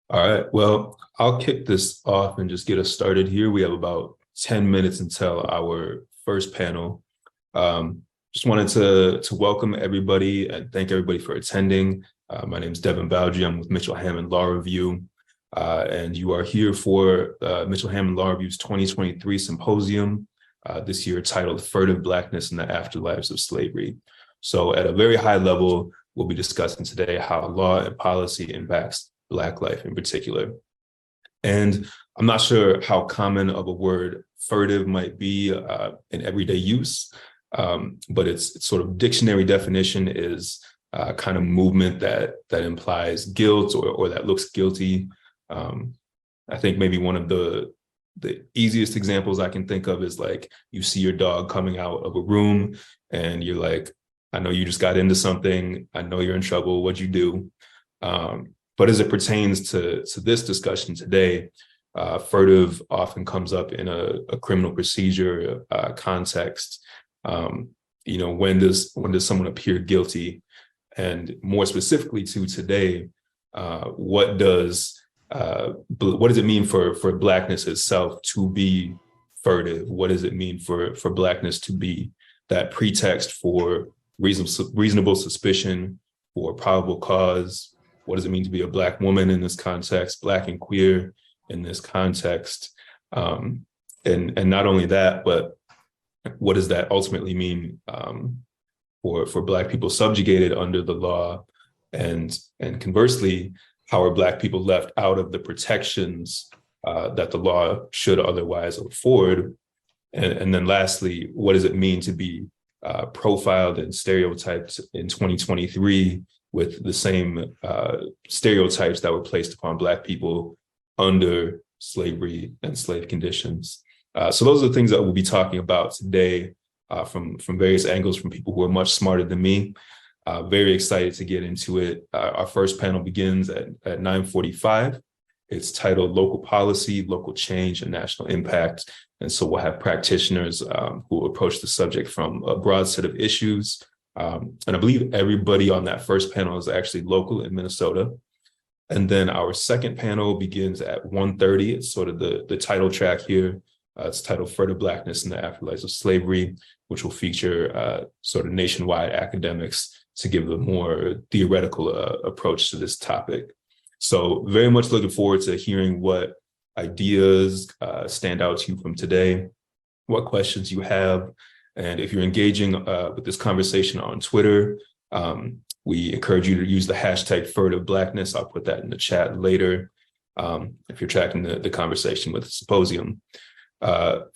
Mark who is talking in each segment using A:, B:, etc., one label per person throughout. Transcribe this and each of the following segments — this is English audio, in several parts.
A: All right. Well, I'll kick this off and just get us started here. We have about 10 minutes until our first panel. Just wanted to welcome everybody and thank everybody for attending. My name is Devin Bowdry. I'm with Mitchell Hamline Law Review. And you are here for Mitchell Hamline Law Review's 2023 symposium, this year titled Furtive Blackness in the Afterlives of Slavery. So at a very high level, we'll be discussing today how law and policy impacts Black life in particular. And I'm not sure how common of a word furtive might be in everyday use, but its sort of dictionary definition is kind of movement that implies guilt or that looks guilty. I think maybe one of the easiest examples I can think of is like you see your dog coming out of a room and you're like, I know you just got into something. I know you're in trouble. What'd you do? But as it pertains to this discussion today, furtive often comes up in a criminal procedure context. When does someone appear guilty? And more specifically to today, what does it mean for Blackness itself to be furtive? What does it mean for Blackness to be that pretext for reasonable suspicion, for probable cause? What does it mean to be a Black woman in this context, Black and queer in this context? And not only that, but what does that ultimately mean for Black people subjugated under the law? And conversely, how are Black people left out of the protections that the law should otherwise afford? And then lastly, what does it mean to be profiled and stereotyped in 2023 with the same stereotypes that were placed upon Black people under slavery and slave conditions? So those are the things that we'll be talking about today from various angles, from people who are much smarter than me. Very excited to get into it. Our first panel begins at 9:45. It's titled Local Policy, Local Change, and National Impact. And so we'll have practitioners who approach the subject from a broad set of issues. And I believe everybody on that first panel is actually local in Minnesota. And then our second panel begins at 1:30. It's sort of the title track here. It's titled Furtive Blackness in the Afterlives of Slavery, which will feature sort of nationwide academics to give a more theoretical approach to this topic. So very much looking forward to hearing what ideas stand out to you from today, what questions you have. And if you're engaging with this conversation on Twitter, we encourage you to use the hashtag Furtive Blackness. I'll put that in the chat later if you're tracking the conversation with the symposium.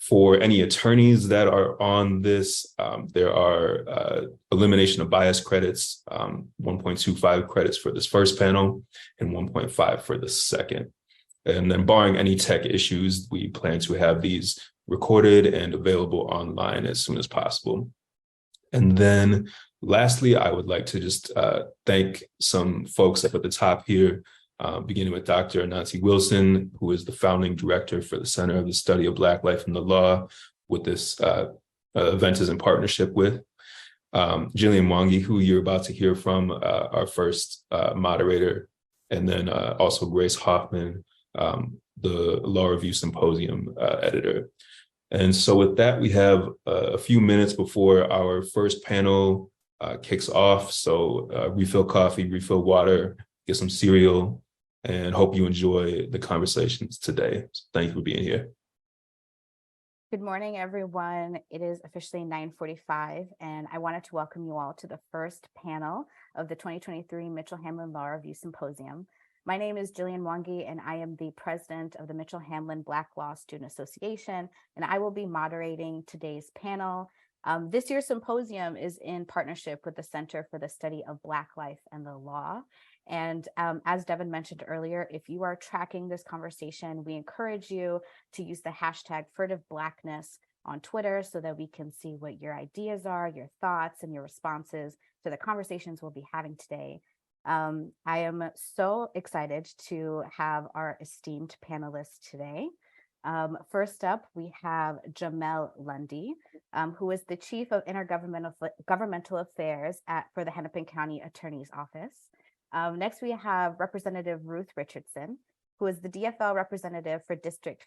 A: For any attorneys that are on this, there are elimination of bias credits, 1.25 credits for this first panel and 1.5 for the second. And then barring any tech issues, we plan to have these recorded and available online as soon as possible. And then lastly, I would like to just thank some folks up at the top here, beginning with Dr. Anansi Wilson, who is the founding director for the Center of the Study of Black Life and the Law, with this event is in partnership with. Gillian Mwangi, who you're about to hear from, our first moderator, and then also Grace Hoffman, the Law Review Symposium editor. And so with that, we have a few minutes before our first panel kicks off. So refill coffee, refill water, get some cereal, and hope you enjoy the conversations today. So thank you for being here.
B: Good morning, everyone. It is officially 9:45, and I wanted to welcome you all to the first panel of the 2023 Mitchell Hamline Law Review Symposium. My name is Gillian Mwangi, and I am the president of the Mitchell Hamline Black Law Student Association, and I will be moderating today's panel. This year's symposium is in partnership with the Center for the Study of Black Life and the Law. And as Devin mentioned earlier, if you are tracking this conversation, we encourage you to use the hashtag Furtive Blackness on Twitter so that we can see what your ideas are, your thoughts, and your responses to the conversations we'll be having today. I am so excited to have our esteemed panelists today. First up, we have Jamael Lundy, who is the Chief of Intergovernmental Affairs for the Hennepin County Attorney's Office. Next, we have Representative Ruth Richardson. who is the DFL representative for District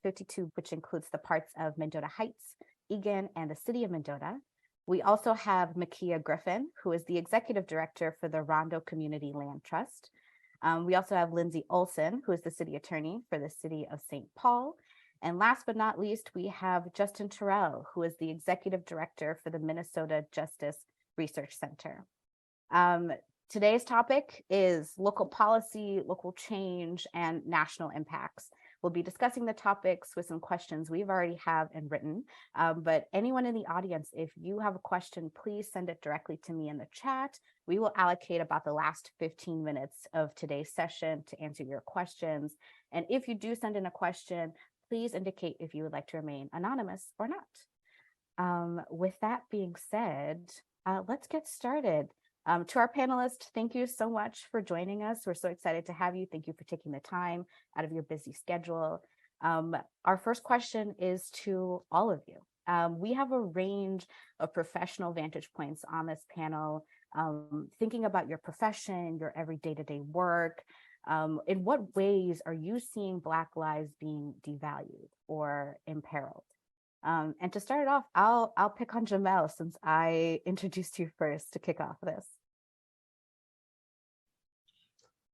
B: 52, which includes the parts of Mendota Heights, Egan, and the city of Mendota. We also have Mikeya Griffin, who is the executive director for the Rondo Community Land Trust. We also have Lyndsey Olson, who is the city attorney for the city of St. Paul. And last but not least, we have Justin Terrell, who is the executive director for the Minnesota Justice Research Center. Today's topic is local policy, local change, and national impacts. We'll be discussing the topics with some questions we've already have and written, but anyone in the audience, if you have a question, please send it directly to me in the chat. We will allocate about the last 15 minutes of today's session to answer your questions. And if you do send in a question, please indicate if you would like to remain anonymous or not. With that being said, let's get started. To our panelists, thank you so much for joining us. We're so excited to have you. Thank you for taking the time out of your busy schedule. Our first question is to all of you. We have a range of professional vantage points on this panel, thinking about your profession, your every day-to-day work. In what ways are you seeing Black lives being devalued or imperiled? And to start it off, I'll pick on Jamael since I introduced you first to kick off this.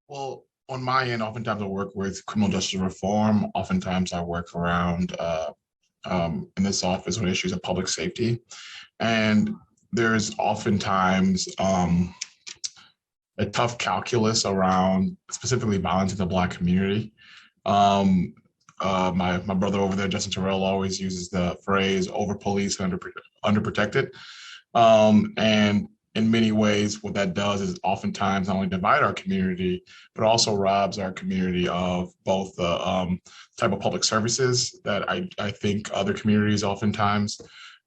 C: Well, on my end, oftentimes I work with criminal justice reform. Oftentimes I work around in this office on issues of public safety. And there's oftentimes a tough calculus around specifically violence in the Black community. My brother over there, Justin Terrell, always uses the phrase over-policed and underprotected. And in many ways, what that does is oftentimes not only divide our community, but also robs our community of both the type of public services that I think other communities oftentimes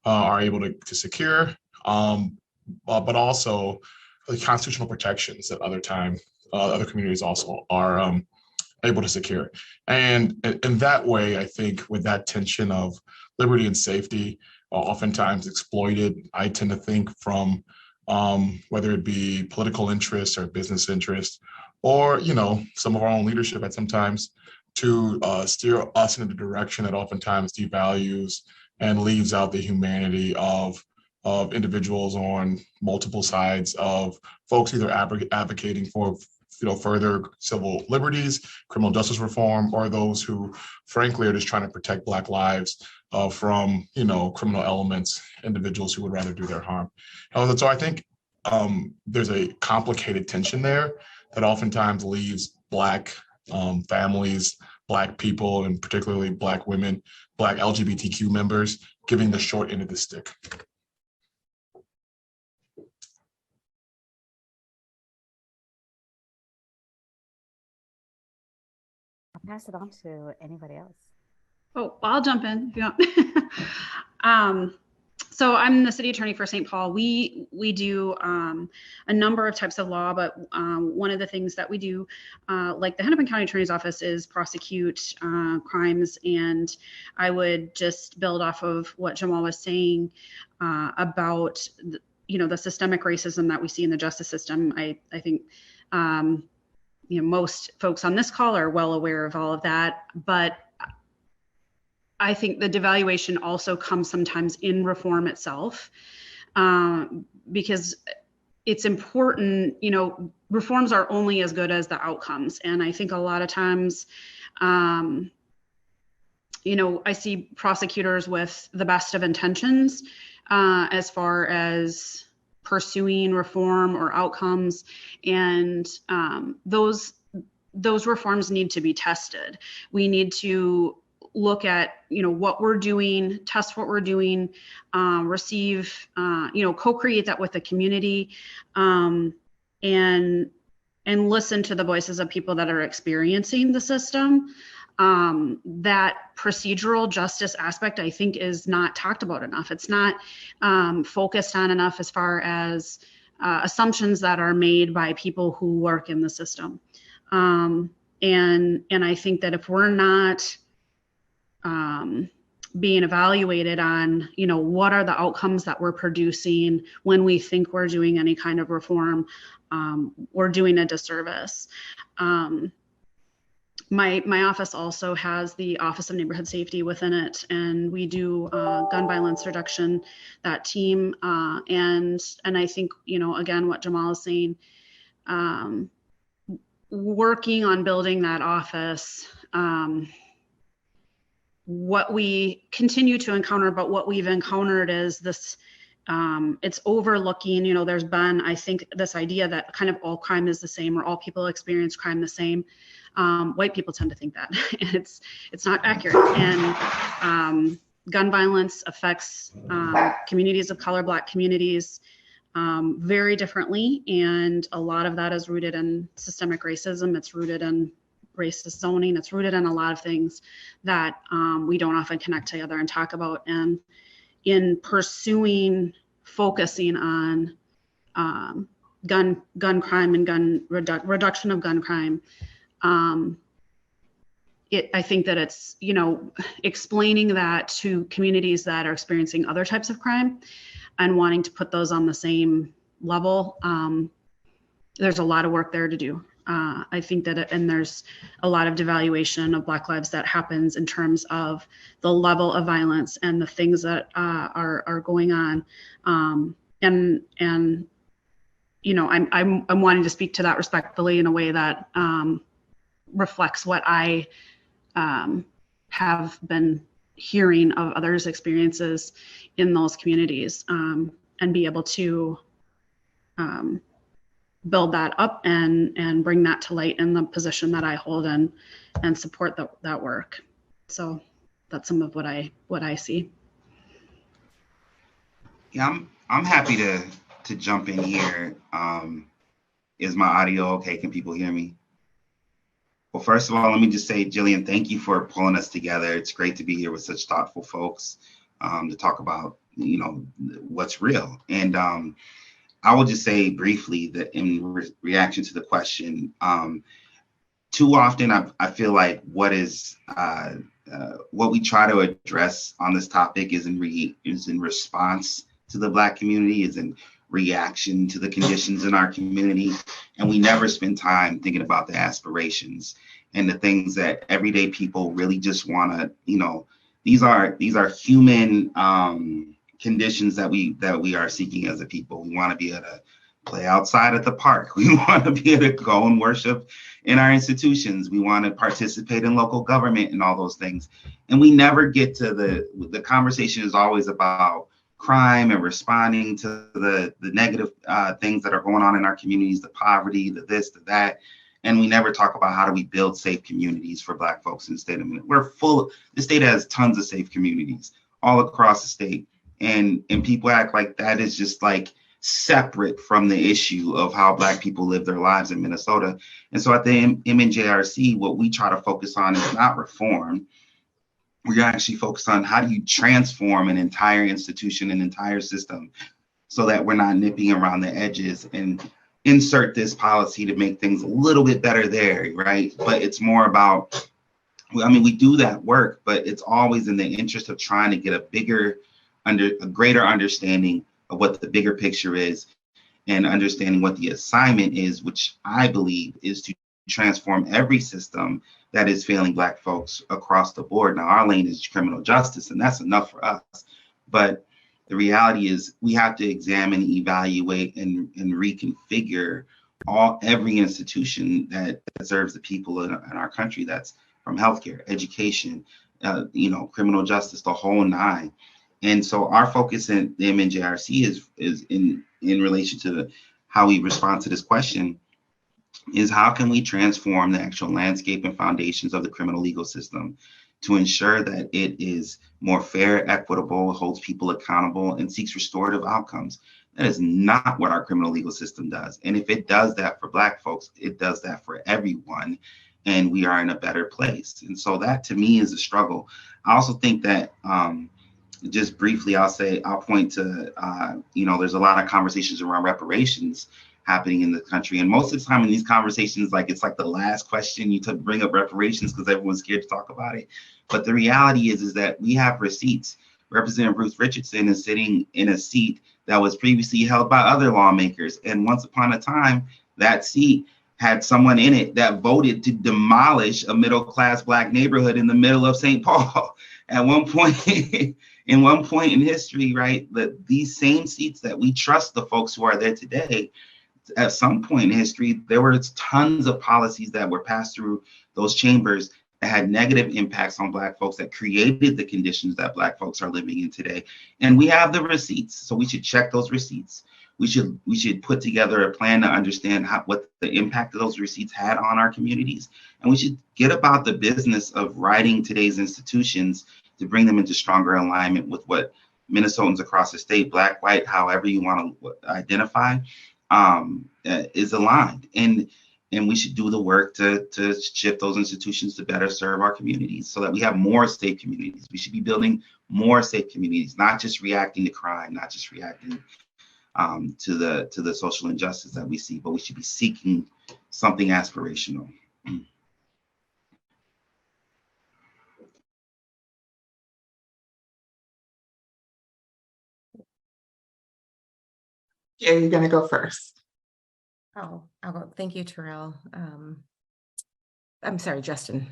C: are able to secure, but also the constitutional protections that other communities also are able to secure. And in that way, I think with that tension of liberty and safety, oftentimes exploited, I tend to think from whether it be political interest or business interest, or some of our own leadership at sometimes to steer us in a direction that oftentimes devalues and leaves out the humanity of individuals on multiple sides of folks either advocating for further civil liberties, criminal justice reform, or those who frankly are just trying to protect Black lives from criminal elements, individuals who would rather do their harm. So I think there's a complicated tension there that oftentimes leaves Black families, Black people, and particularly Black women, Black LGBTQ members, giving the short end of the stick.
B: I'll pass it on to anybody else.
D: Oh, I'll jump in if you want. So I'm the city attorney for St. Paul. We do a number of types of law, but one of the things that we do, like the Hennepin County Attorney's Office, is prosecute crimes. And I would just build off of what Jamael was saying about the systemic racism that we see in the justice system. I think most folks on this call are well aware of all of that, but I think the devaluation also comes sometimes in reform itself, because it's important, reforms are only as good as the outcomes. And I think a lot of times, I see prosecutors with the best of intentions as far as pursuing reform or outcomes, and those reforms need to be tested. We need to look at what we're doing, test what we're doing, receive, co-create that with the community, and listen to the voices of people that are experiencing the system. That procedural justice aspect, I think, is not talked about enough. It's not focused on enough as far as assumptions that are made by people who work in the system. And I think that if we're not being evaluated on, what are the outcomes that we're producing when we think we're doing any kind of reform, we're doing a disservice. My office also has the Office of Neighborhood Safety within it, and we do gun violence reduction, that team. And I think, again, what Jamael is saying, working on building that office, what we continue to encounter, but what we've encountered is this, it's overlooking, there's been, I think, this idea that kind of all crime is the same, or all people experience crime the same. White people tend to think that it's not accurate, and gun violence affects communities of color, Black communities, very differently, and a lot of that is rooted in systemic racism. It's rooted in racist zoning. It's rooted in a lot of things that we don't often connect together and talk about. And in focusing on gun crime and reduction of gun crime, I think that it's, explaining that to communities that are experiencing other types of crime and wanting to put those on the same level. There's a lot of work there to do. I think that, and there's a lot of devaluation of Black lives that happens in terms of the level of violence and the things that are going on. I'm wanting to speak to that respectfully in a way that reflects what I have been hearing of others' experiences in those communities, and be able to build that up and bring that to light in the position that I hold and support that work. So that's some of what I see.
E: Yeah, I'm happy to jump in here. Is my audio okay? Can people hear me? Well, first of all, let me just say, Gillian, thank you for pulling us together. It's great to be here with such thoughtful folks to talk about, what's real. And I will just say briefly that in reaction to the question, too often I feel like what we try to address on this topic is in response to the Black community, is in reaction to the conditions in our community, and we never spend time thinking about the aspirations and the things that everyday people really just want to, these are human conditions that we are seeking as a people. We want to be able to play outside at the park. We want to be able to go and worship in our institutions. We want to participate in local government and all those things. And we never get to the conversation is always about crime and responding to the negative things that are going on in our communities, the poverty, the this, the that. And we never talk about how do we build safe communities for Black folks in the state of Minnesota. The state has tons of safe communities all across the state. And people act like that is just like separate from the issue of how Black people live their lives in Minnesota. And so at the MNJRC, what we try to focus on is not reform. We're actually focused on how do you transform an entire institution, an entire system, so that we're not nipping around the edges and insert this policy to make things a little bit better there, right? But it's more about, we do that work, but it's always in the interest of trying to get a greater understanding of what the bigger picture is and understanding what the assignment is, which I believe is to transform every system that is failing Black folks across the board. Now, our lane is criminal justice, and that's enough for us. But the reality is we have to examine, evaluate, and reconfigure every institution that serves the people in our country. That's from healthcare, education, criminal justice, the whole nine. And so our focus in the MNJRC is in relation to how we respond to this question is how can we transform the actual landscape and foundations of the criminal legal system to ensure that it is more fair, equitable, holds people accountable, and seeks restorative outcomes. That is not what our criminal legal system does. And if it does that for Black folks, it does that for everyone, and we are in a better place. And so that to me is a struggle. I also think that just briefly, I'll point to, there's a lot of conversations around reparations happening in the country. And most of the time in these conversations, it's like the last question you bring up reparations because everyone's scared to talk about it. But the reality is that we have receipts. Representative Ruth Richardson is sitting in a seat that was previously held by other lawmakers. And once upon a time, that seat had someone in it that voted to demolish a middle-class Black neighborhood in the middle of St. Paul. At one point, in one point in history, right, that these same seats that we trust the folks who are there today, at some point in history, there were tons of policies that were passed through those chambers that had negative impacts on Black folks, that created the conditions that Black folks are living in today. And we have the receipts, so we should check those receipts. We should put together a plan to understand what the impact of those receipts had on our communities. And we should get about the business of writing today's institutions to bring them into stronger alignment with what Minnesotans across the state, Black, white, however you want to identify, is aligned. And we should do the work to shift those institutions to better serve our communities so that we have more safe communities. We should be building more safe communities, not just reacting to crime, not just reacting to the social injustice that we see, but we should be seeking something aspirational.
F: Yeah, you're gonna go first.
G: Oh, I'll go. Thank you, Terrell. I'm sorry, Justin.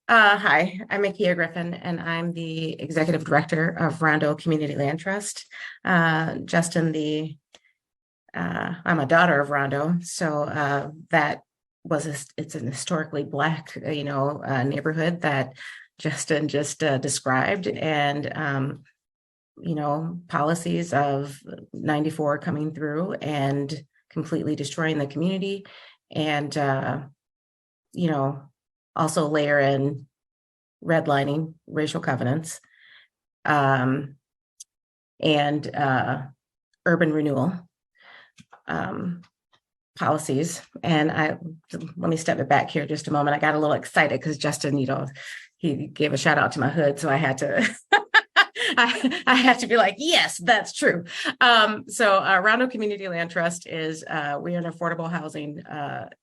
G: Hi, I'm Mikeya Griffin, and I'm the Executive Director of Rondo Community Land Trust. Justin, I'm a daughter of Rondo, so that it's an historically Black, neighborhood that Justin just described, and policies of 94 coming through and completely destroying the community, and also layer in redlining, racial covenants, and urban renewal policies. And let me step it back here just a moment. I got a little excited because Justin, he gave a shout out to my hood, so I had to I had to be like, yes, that's true. So Rondo Community Land Trust is, we are an affordable housing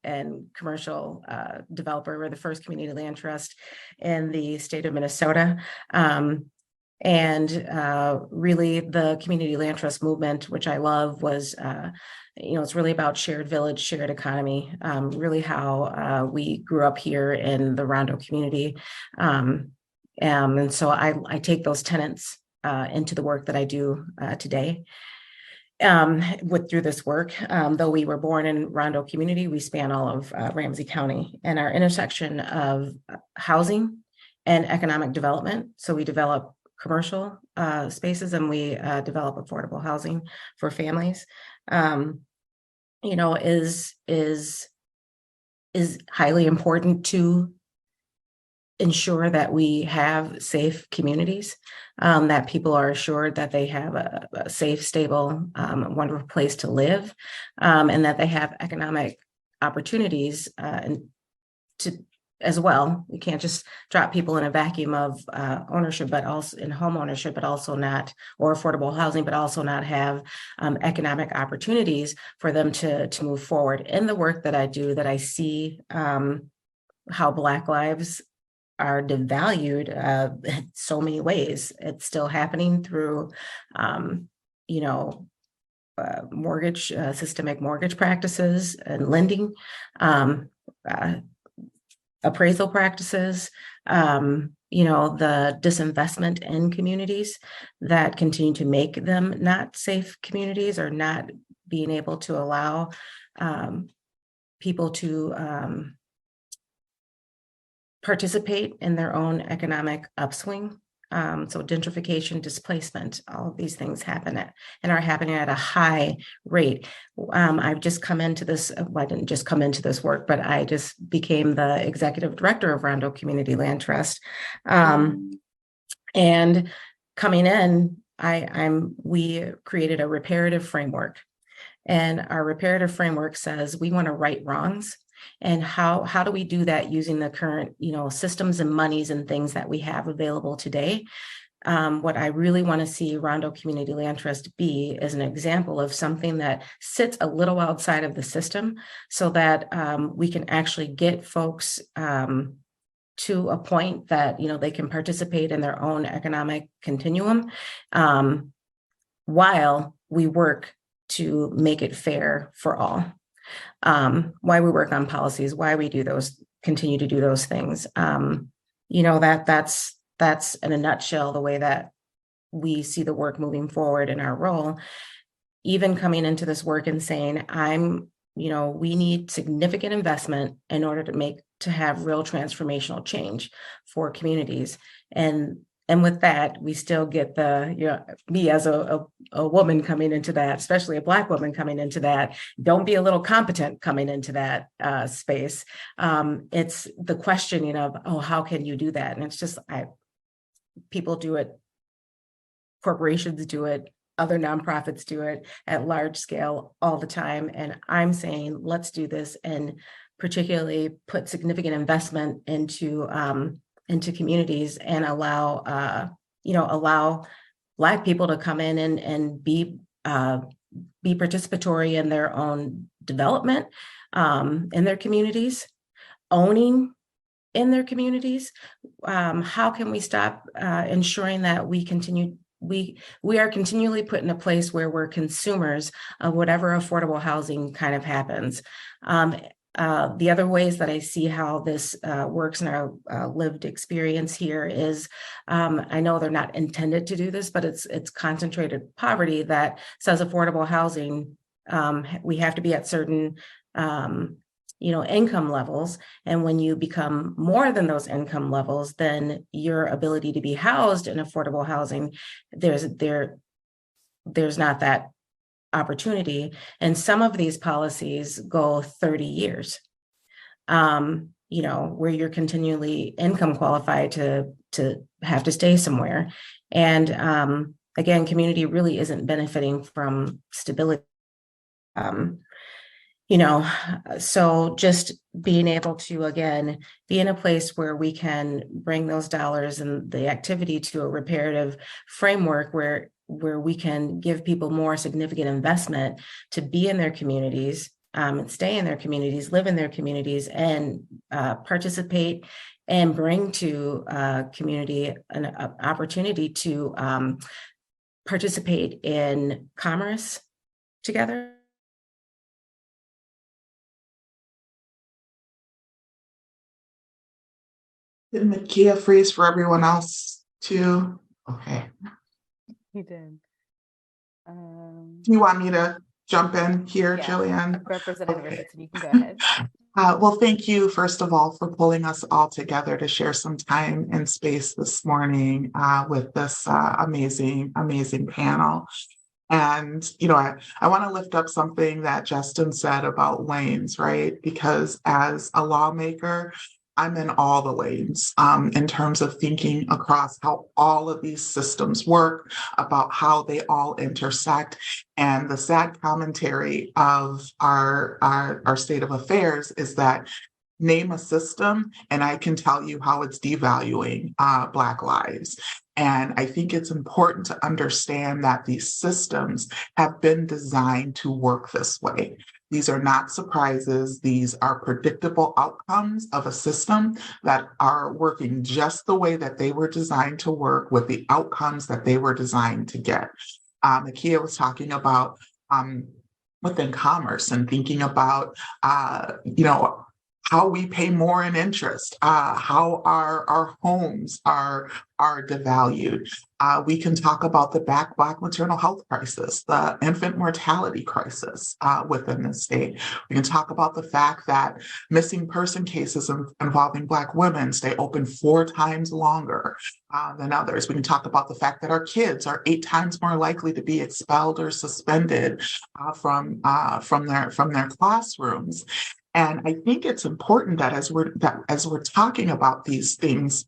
G: and commercial developer. We're the first community land trust in the state of Minnesota. And really the community land trust movement, which I love, was, it's really about shared village, shared economy, really how we grew up here in the Rondo community. And so I take those tenets into the work that I do today. Through this work, though we were born in Rondo community, we span all of Ramsey County, and our intersection of housing and economic development. So we develop commercial spaces, and we develop affordable housing for families. Is highly important to ensure that we have safe communities, that people are assured that they have a safe, stable, wonderful place to live, and that they have economic opportunities as well. We can't just drop people in a vacuum of ownership, but also in home ownership, but also not, or affordable housing, but also not have economic opportunities for them to move forward. In the work that I do, that I see how Black lives are devalued in so many ways. It's still happening through, mortgage, systemic mortgage practices and lending, appraisal practices, the disinvestment in communities that continue to make them not safe communities, or not being able to allow people to participate in their own economic upswing. So gentrification, displacement, all of these things are happening at a high rate. I've just come into this, I didn't just come into this work, but I just became the executive director of Rondo Community Land Trust. And coming in, we created a reparative framework. And our reparative framework says we want to right wrongs. And how do we do that using the current, systems and monies and things that we have available today? What I really want to see Rondo Community Land Trust be is an example of something that sits a little outside of the system, so that we can actually get folks to a point that, they can participate in their own economic continuum, while we work to make it fair for all. why we work on policies, why we continue to do those things. That's in a nutshell the way that we see the work moving forward in our role. Even coming into this work and saying, we need significant investment in order to have real transformational change for communities. And with that, we still get me as a woman coming into that, especially a Black woman coming into that, don't be a little competent coming into that space. It's the questioning of, how can you do that? And it's just, people do it, corporations do it, other nonprofits do it at large scale all the time. And I'm saying, let's do this and particularly put significant investment into communities and allow Black people to come in and be participatory in their own development in their communities, owning in their communities. How can we stop ensuring that we are continually put in a place where we're consumers of whatever affordable housing kind of happens. The other ways that I see how this works in our lived experience here is, I know they're not intended to do this, but it's concentrated poverty that says affordable housing, we have to be at certain income levels. And when you become more than those income levels, then your ability to be housed in affordable housing, there's not that opportunity. And some of these policies go 30 years, where you're continually income qualified to have to stay somewhere. And again, community really isn't benefiting from stability. So just being able to, again, be in a place where we can bring those dollars and the activity to a reparative framework where we can give people more significant investment to be in their communities, and stay in their communities, live in their communities, and participate and bring to community an opportunity to participate in commerce together.
F: Did Mikeya freeze for everyone else too? Okay.
B: He did.
F: Do you want me to jump in here,
B: Yeah.
F: Gillian?
B: Representative Richardson, you can go ahead.
F: Well, thank you, first of all, for pulling us all together to share some time and space this morning with this amazing panel. And, I want to lift up something that Justin said about lanes, right? Because as a lawmaker, I'm in all the lanes in terms of thinking across how all of these systems work, about how they all intersect. And the sad commentary of our state of affairs is that name a system and I can tell you how it's devaluing Black lives. And I think it's important to understand that these systems have been designed to work this way. These are not surprises. These are predictable outcomes of a system that are working just the way that they were designed to work, with the outcomes that they were designed to get. Mikeya was talking about within commerce and thinking about, how we pay more in interest, how our homes are devalued. We can talk about the Black maternal health crisis, the infant mortality crisis within the state. We can talk about the fact that missing person cases involving Black women stay open 4 times longer than others. We can talk about the fact that our kids are 8 times more likely to be expelled or suspended from their classrooms. And I think it's important that as we're talking about these things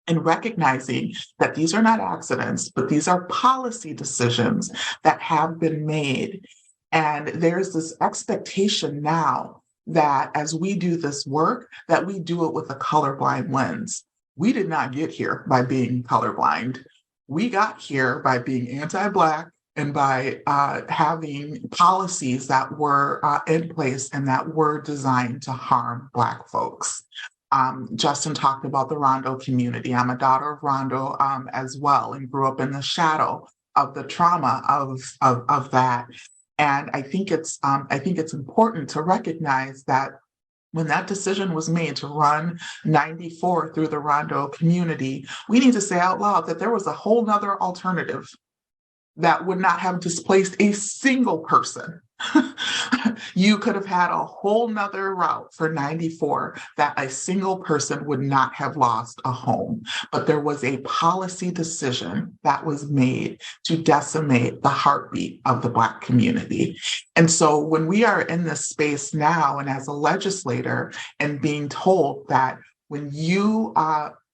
F: and recognizing that these are not accidents, but these are policy decisions that have been made. And there's this expectation now that as we do this work, that we do it with a colorblind lens. We did not get here by being colorblind. We got here by being anti-Black, and by having policies that were in place and that were designed to harm Black folks. Justin talked about the Rondo community. I'm a daughter of Rondo as well, and grew up in the shadow of the trauma of that. And I think it's important to recognize that when that decision was made to run 94 through the Rondo community, we need to say out loud that there was a whole nother alternative that would not have displaced a single person. You could have had a whole nother route for 94 that a single person would not have lost a home. But there was a policy decision that was made to decimate the heartbeat of the Black community. And so when we are in this space now, and as a legislator, and being told that when you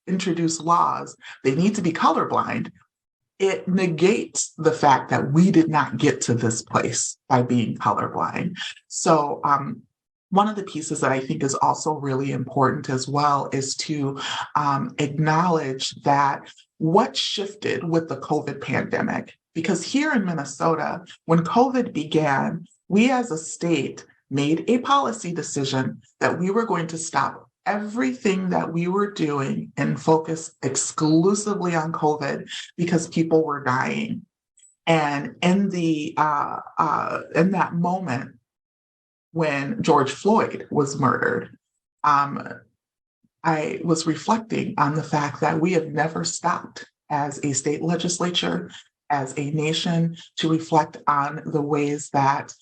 F: introduce laws, they need to be colorblind, it negates the fact that we did not get to this place by being colorblind. So one of the pieces that I think is also really important as well is to acknowledge that what shifted with the COVID pandemic, because here in Minnesota, when COVID began, we as a state made a policy decision that we were going to stop everything that we were doing and focus exclusively on COVID because people were dying. And in that moment when George Floyd was murdered, I was reflecting on the fact that we have never stopped as a state legislature, as a nation, to reflect on the ways that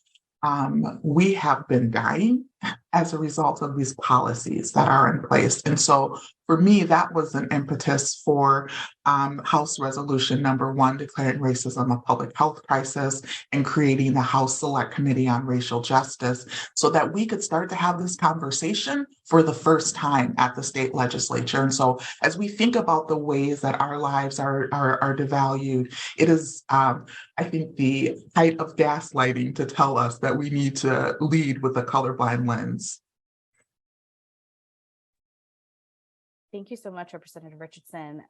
F: we have been dying as a result of these policies that are in place. And so for me, that was an impetus for House Resolution number 1, declaring racism a public health crisis and creating the House Select Committee on Racial Justice so that we could start to have this conversation for the first time at the state legislature. And so as we think about the ways that our lives are devalued, it is, I think, the height of gaslighting to tell us that we need to lead with a colorblind lens.
B: Thank you so much, Representative Richardson.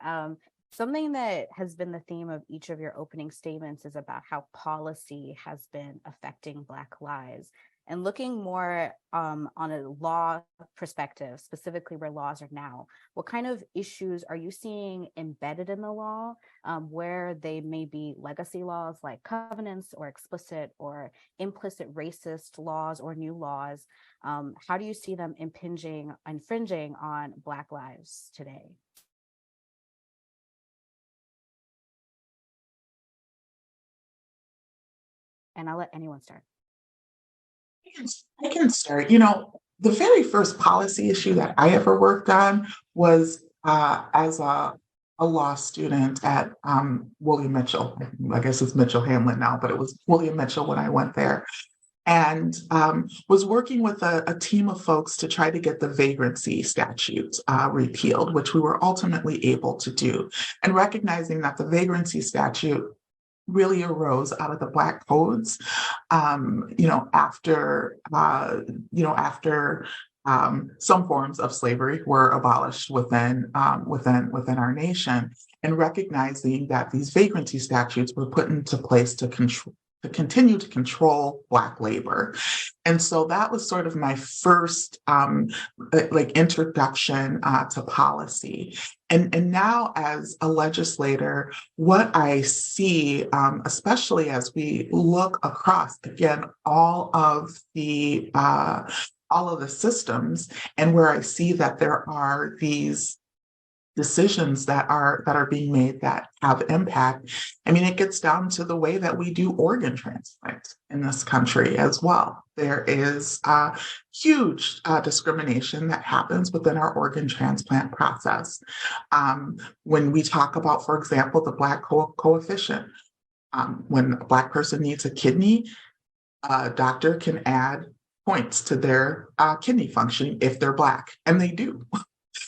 B: Something that has been the theme of each of your opening statements is about how policy has been affecting Black lives. And looking more on a law perspective, specifically where laws are now, what kind of issues are you seeing embedded in the law, where they may be legacy laws like covenants or explicit or implicit racist laws or new laws? How do you see them infringing on Black lives today? And I'll let anyone start.
F: I can start. You know, the very first policy issue that I ever worked on was as a law student at William Mitchell. I guess it's Mitchell Hamline now, but it was William Mitchell when I went there. And was working with a team of folks to try to get the vagrancy statute repealed, which we were ultimately able to do. And recognizing that the vagrancy statute really arose out of the Black codes, after some forms of slavery were abolished within our nation, and recognizing that these vagrancy statutes were put into place to continue to control Black labor. And so that was sort of my first introduction to policy. And now as a legislator, what I see, especially as we look across, again, all of the systems, and where I see that there are these decisions that are being made that have impact. I mean, it gets down to the way that we do organ transplant in this country as well. There is huge discrimination that happens within our organ transplant process. When we talk about, for example, the Black coefficient, when a Black person needs a kidney, a doctor can add points to their kidney functioning if they're Black, and they do.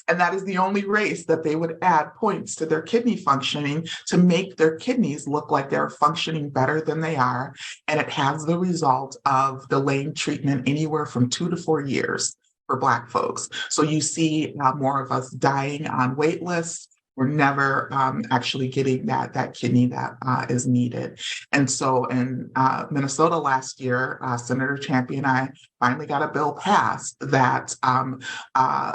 F: And that is the only race that they would add points to their kidney functioning to make their kidneys look like they're functioning better than they are. And it has the result of delaying treatment anywhere from 2 to 4 years for Black folks. So you see more of us dying on wait lists. We're never actually getting that kidney that is needed. And so in Minnesota last year, Senator Champion and I finally got a bill passed that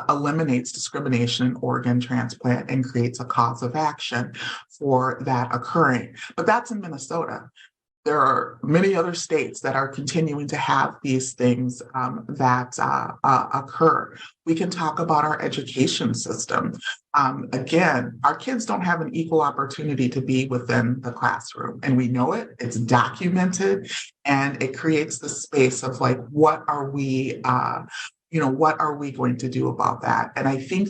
F: eliminates discrimination in organ transplant and creates a cause of action for that occurring. But that's in Minnesota. there are many other states that are continuing to have these things that occur. We can talk about our education system. Again, our kids don't have an equal opportunity to be within the classroom, and we know it, it's documented, and it creates the space of like, what are we going to do about that? And I think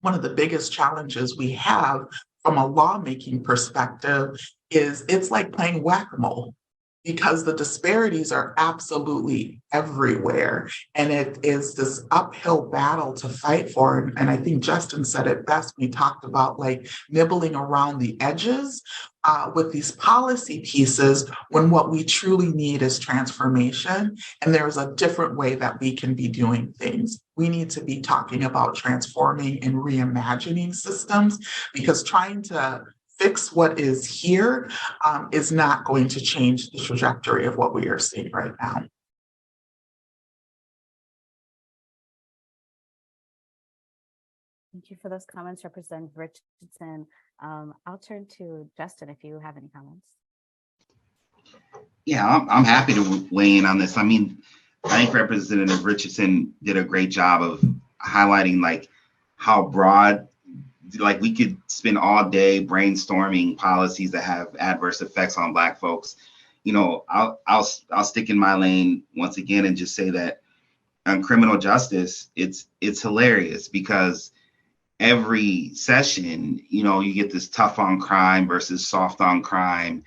F: one of the biggest challenges we have from a lawmaking perspective is it's like playing whack-a-mole, because the disparities are absolutely everywhere. And it is this uphill battle to fight for. And I think Justin said it best. We talked about like nibbling around the edges with these policy pieces, when what we truly need is transformation. And there's a different way that we can be doing things. We need to be talking about transforming and reimagining systems, because trying to fix what is here is not going to change the trajectory of what we are seeing right now.
B: Thank you for those comments, Representative Richardson. I'll turn to Justin if you have any comments.
E: Yeah, I'm happy to weigh in on this. I mean, I think Representative Richardson did a great job of highlighting like how broad, like we could spend all day brainstorming policies that have adverse effects on Black folks. You know, I'll stick in my lane once again and just say that on criminal justice, it's hilarious, because every session, you know, you get this tough on crime versus soft on crime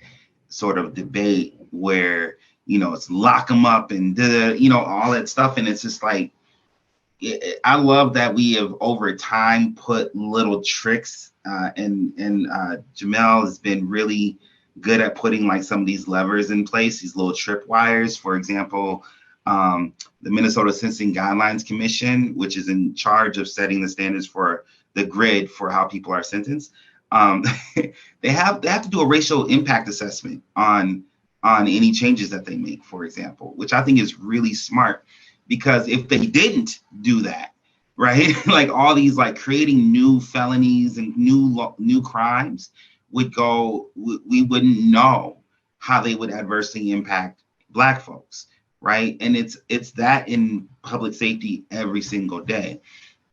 E: sort of debate where, you know, it's lock them up and you know, all that stuff. And it's just like, I love that we have over time put little tricks and Jamael has been really good at putting like some of these levers in place, these little tripwires. For example, the Minnesota Sentencing Guidelines Commission, which is in charge of setting the standards for the grid for how people are sentenced. They have to do a racial impact assessment on any changes that they make, for example, which I think is really smart. Because if they didn't do that, right, like all these like creating new felonies and new crimes would go, we wouldn't know how they would adversely impact Black folks, right? And it's that in public safety every single day.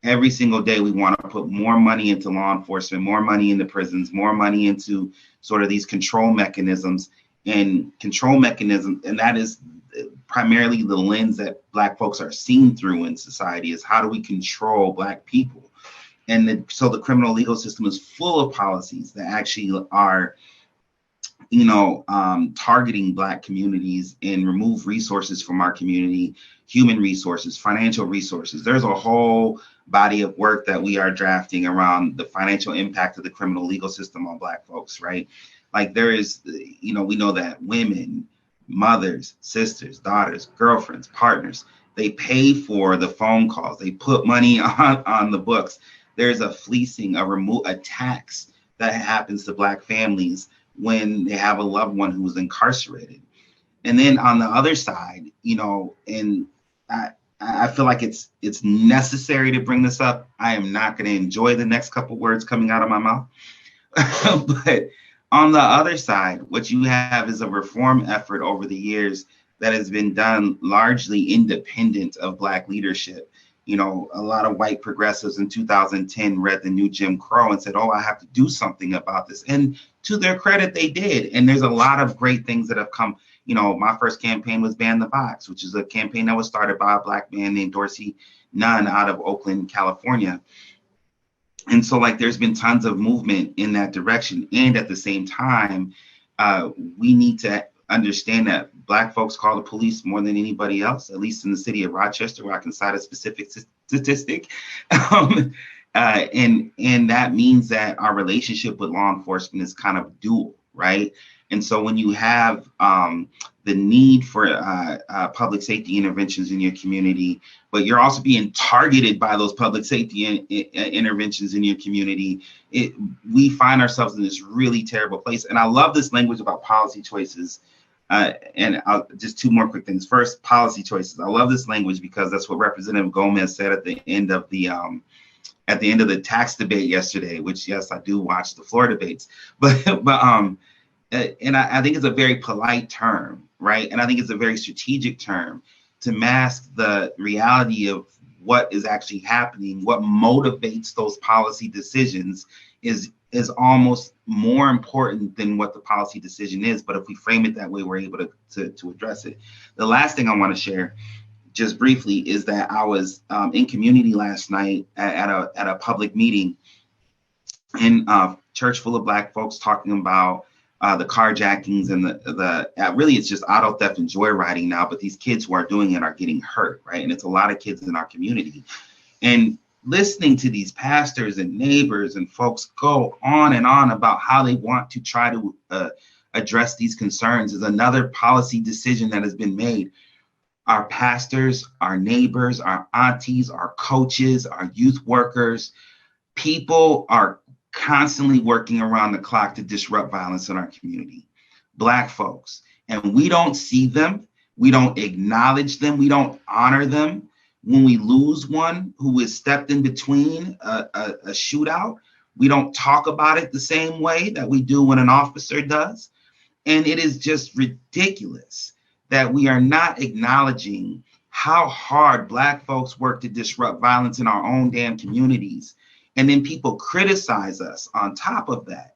E: Every single day we want to put more money into law enforcement, more money into prisons, more money into sort of these control mechanisms, and that is primarily the lens that Black folks are seen through in society, is how do we control Black people? And so the criminal legal system is full of policies that actually are, you know, targeting Black communities and remove resources from our community, human resources, financial resources. There's a whole body of work that we are drafting around the financial impact of the criminal legal system on Black folks, right? Like there is, you know, we know that women, mothers, sisters, daughters, girlfriends, partners, they pay for the phone calls. They put money on the books. There's a fleecing, a tax that happens to Black families when they have a loved one who is incarcerated. And then on the other side, you know, and I feel like it's necessary to bring this up. I am not going to enjoy the next couple words coming out of my mouth, but on the other side, what you have is a reform effort over the years that has been done largely independent of Black leadership. You know, a lot of white progressives in 2010 read the new Jim Crow and said, oh, I have to do something about this. And to their credit, they did. And there's a lot of great things that have come. You know, my first campaign was Ban the Box, which is a campaign that was started by a Black man named Dorsey Nunn out of Oakland, California. And so like there's been tons of movement in that direction. And at the same time, we need to understand that Black folks call the police more than anybody else, at least in the city of Rochester, where I can cite a specific statistic. And that means that our relationship with law enforcement is kind of dual, right? And so when you have the need for public safety interventions in your community, but you're also being targeted by those public safety interventions in your community, we find ourselves in this really terrible place. And I love this language about policy choices. And just two more quick things. First, policy choices. I love this language because that's what Representative Gomez said at the end of the tax debate yesterday. Which, yes, I do watch the floor debates, but and I think it's a very polite term, right? And I think it's a very strategic term to mask the reality of what is actually happening. What motivates those policy decisions is almost more important than what the policy decision is. But if we frame it that way, we're able to address it. The last thing I want to share just briefly is that I was in community last night at a public meeting in a church full of Black folks talking about the carjackings and the really it's just auto theft and joyriding now, but these kids who are doing it are getting hurt, right? And it's a lot of kids in our community. And listening to these pastors and neighbors and folks go on and on about how they want to try to address these concerns is another policy decision that has been made. Our pastors, our neighbors, our aunties, our coaches, our youth workers, people are constantly working around the clock to disrupt violence in our community. Black folks. And we don't see them. We don't acknowledge them. We don't honor them. When we lose one who is stepped in between a shootout, we don't talk about it the same way that we do when an officer does. And it is just ridiculous that we are not acknowledging how hard Black folks work to disrupt violence in our own damn communities. And then people criticize us on top of that.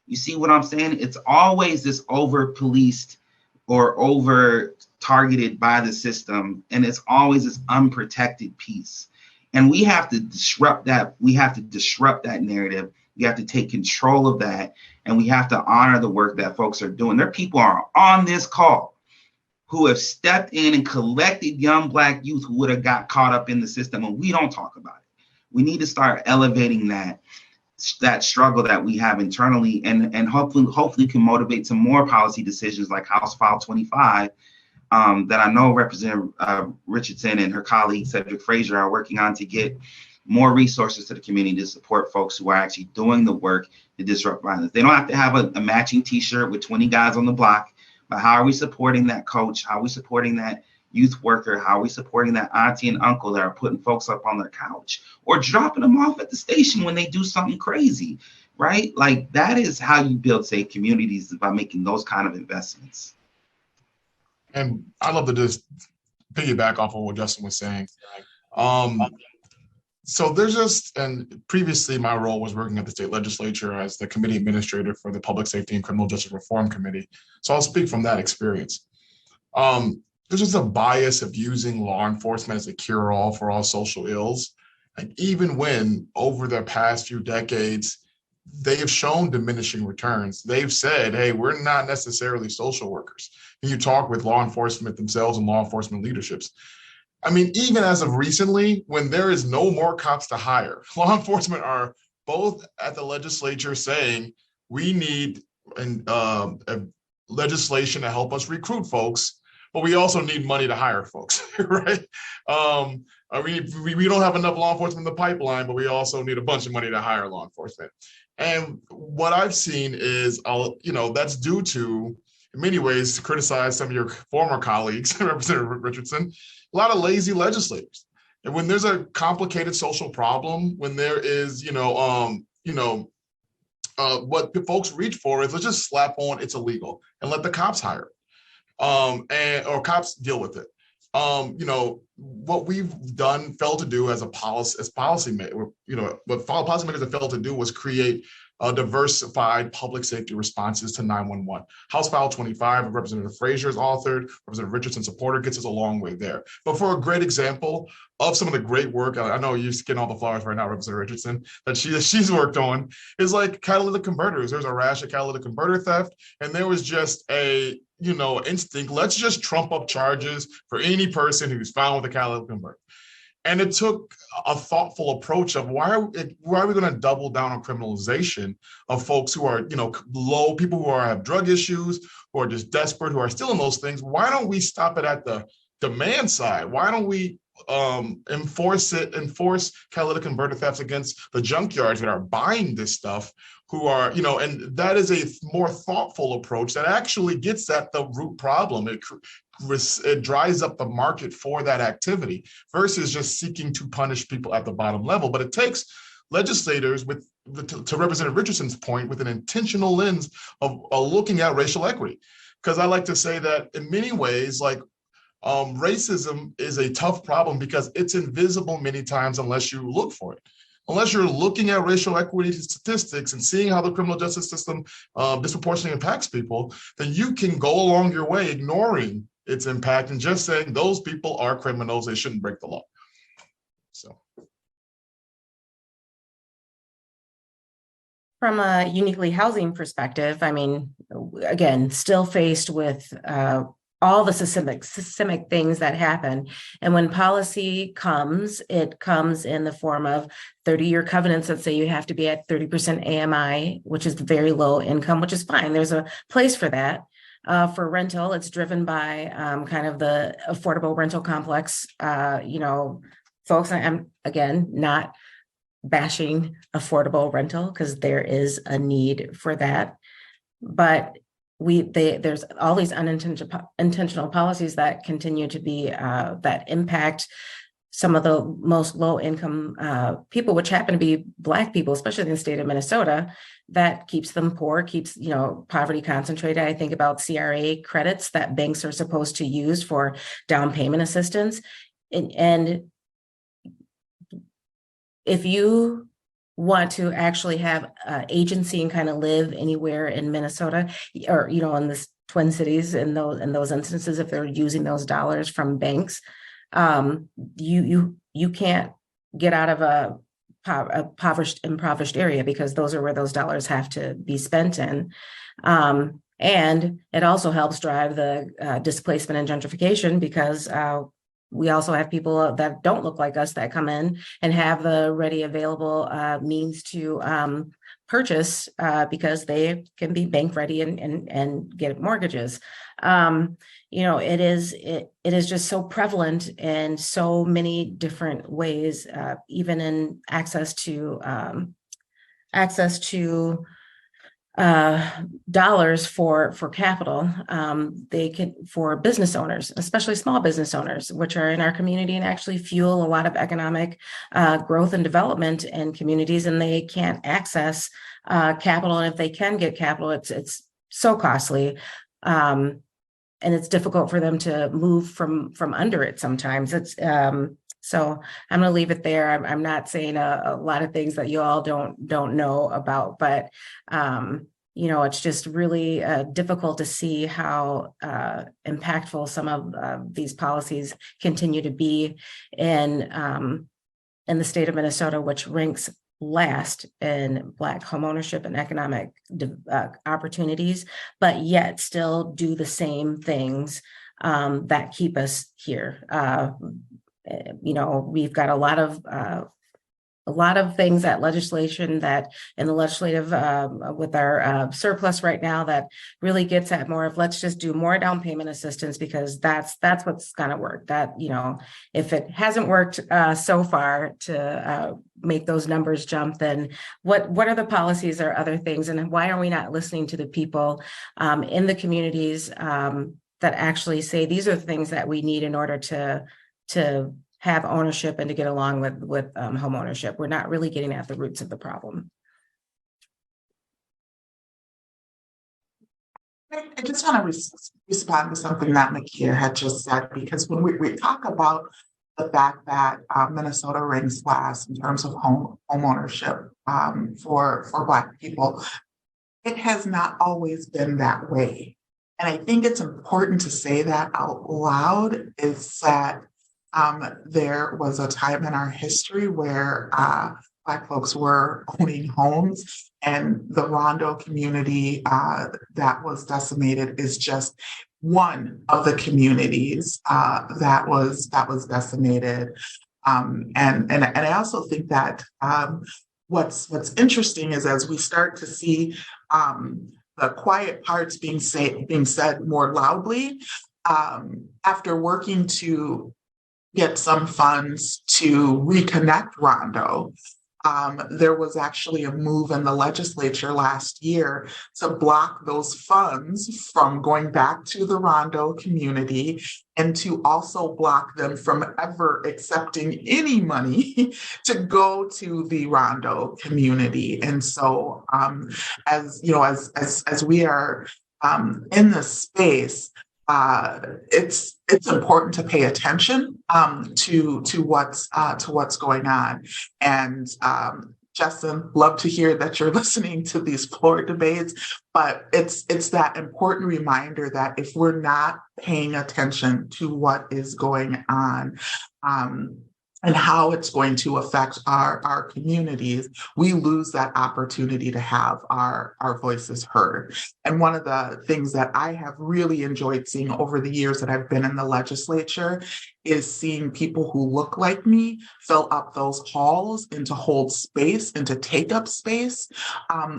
E: You see what I'm saying? It's always this over-policed or over-targeted by the system, and it's always this unprotected piece. And we have to disrupt that. We have to disrupt that narrative. We have to take control of that, and we have to honor the work that folks are doing. There are people who are on this call who have stepped in and collected young Black youth who would have got caught up in the system, and we don't talk about it. We need to start elevating that struggle that we have internally, and hopefully can motivate some more policy decisions like House File 25 that I know Representative Richardson and her colleague Cedric Frazier are working on to get more resources to the community to support folks who are actually doing the work to disrupt violence. They don't have to have a matching t-shirt with 20 guys on the block, but how are we supporting that coach? How are we supporting that youth worker? How are we supporting that auntie and uncle that are putting folks up on their couch or dropping them off at the station when they do something crazy, right? Like that is how you build safe communities, by making those kind of investments.
C: And I love to just piggyback off of what Justin was saying. So there's just, and previously my role was working at the state legislature as the committee administrator for the Public Safety and Criminal Justice Reform Committee. So I'll speak from that experience. There's just a bias of using law enforcement as a cure-all for all social ills. And even when over the past few decades, they have shown diminishing returns. They've said, hey, we're not necessarily social workers. And you talk with law enforcement themselves and law enforcement leaderships. I mean, even as of recently, when there is no more cops to hire, law enforcement are both at the legislature saying we need legislation to help us recruit folks, but we also need money to hire folks, right? We don't have enough law enforcement in the pipeline, but we also need a bunch of money to hire law enforcement. And what I've seen is, that's due to, in many ways, to criticize some of your former colleagues, Representative Richardson, a lot of lazy legislators. And when there's a complicated social problem, when there is, what folks reach for is let's just slap on it's illegal and let the cops hire it. Or cops deal with it. What we've failed to do as policymakers have failed to do was create diversified public safety responses to 911. House File 25, Representative Frazier has authored, Representative Richardson supporter, gets us a long way there. But for a great example of some of the great work, I know you're getting all the flowers right now, Representative Richardson, that she's worked on, is like catalytic converters. There's a rash of catalytic converter theft, and there was just a instinct, let's just trump up charges for any person who's found with a catalytic converter. And it took a thoughtful approach of why are we going to double down on criminalization of folks who are, low, people who have drug issues, who are just desperate, who are still in those things. Why don't we stop it at the demand side? Why don't we enforce catalytic converter thefts against the junkyards that are buying this stuff, who are, and that is a more thoughtful approach that actually gets at the root problem. It dries up the market for that activity versus just seeking to punish people at the bottom level. But it takes legislators to Representative Richardson's point, with an intentional lens of looking at racial equity. Because I like to say that in many ways, like racism is a tough problem because it's invisible many times unless you look for it. Unless you're looking at racial equity statistics and seeing how the criminal justice system disproportionately impacts people, then you can go along your way ignoring its impact and just saying those people are criminals, they shouldn't break the law. So.
G: From a uniquely housing perspective, I mean, again, still faced with all the systemic things that happen. And when policy comes, it comes in the form of 30-year covenants that say you have to be at 30% AMI, which is very low income, which is fine. There's a place for that. For rental, it's driven by kind of the affordable rental complex. Folks, I'm again not bashing affordable rental because there is a need for that, but there's all these unintentional policies that continue to be that impact some of the most low income people, which happen to be Black people, especially in the state of Minnesota, that keeps them poor, keeps poverty concentrated. I think about CRA credits that banks are supposed to use for down payment assistance, and if you want to actually have agency and kind of live anywhere in Minnesota, or in the Twin Cities, in those instances, if they're using those dollars from banks, you can't get out of a impoverished area because those are where those dollars have to be spent in. And it also helps drive the displacement and gentrification because we also have people that don't look like us that come in and have the ready available means to purchase because they can be bank ready and get mortgages. It is just so prevalent in so many different ways, even in access to dollars for capital. They can, for business owners, especially small business owners, which are in our community and actually fuel a lot of economic growth and development in communities, and they can't access capital. And if they can get capital, it's so costly. And it's difficult for them to move from under it sometimes. So I'm going to leave it there. I'm not saying a lot of things that you all don't know about, but it's just really difficult to see how impactful some of these policies continue to be in the state of Minnesota, which ranks last in Black homeownership and economic opportunities, but yet still do the same things that keep us here. We've got a lot of things that legislation that in the legislative with our surplus right now that really gets at more of let's just do more down payment assistance because that's what's going to work. That if it hasn't worked so far to make those numbers jump, then what are the policies or other things, and why are we not listening to the people in the communities that actually say these are the things that we need in order to have ownership and to get along with home ownership? We're not really getting at the roots of the problem.
F: I just want to respond to something that Mikeya had just said, because when we talk about the fact that Minnesota ranks last in terms of home ownership for Black people, it has not always been that way. And I think it's important to say that out loud, is that there was a time in our history where Black folks were owning homes, and the Rondo community that was decimated is just one of the communities that was decimated. And I also think that what's interesting is as we start to see the quiet parts being said more loudly, after working to get some funds to reconnect Rondo, there was actually a move in the legislature last year to block those funds from going back to the Rondo community and to also block them from ever accepting any money to go to the Rondo community. And so, as you know, as we are in this space, it's important to pay attention to what's going on. And Justin, love to hear that you're listening to these floor debates, but it's that important reminder that if we're not paying attention to what is going on, and how it's going to affect our communities, we lose that opportunity to have our voices heard. And one of the things that I have really enjoyed seeing over the years that I've been in the legislature is seeing people who look like me fill up those halls and to hold space and to take up space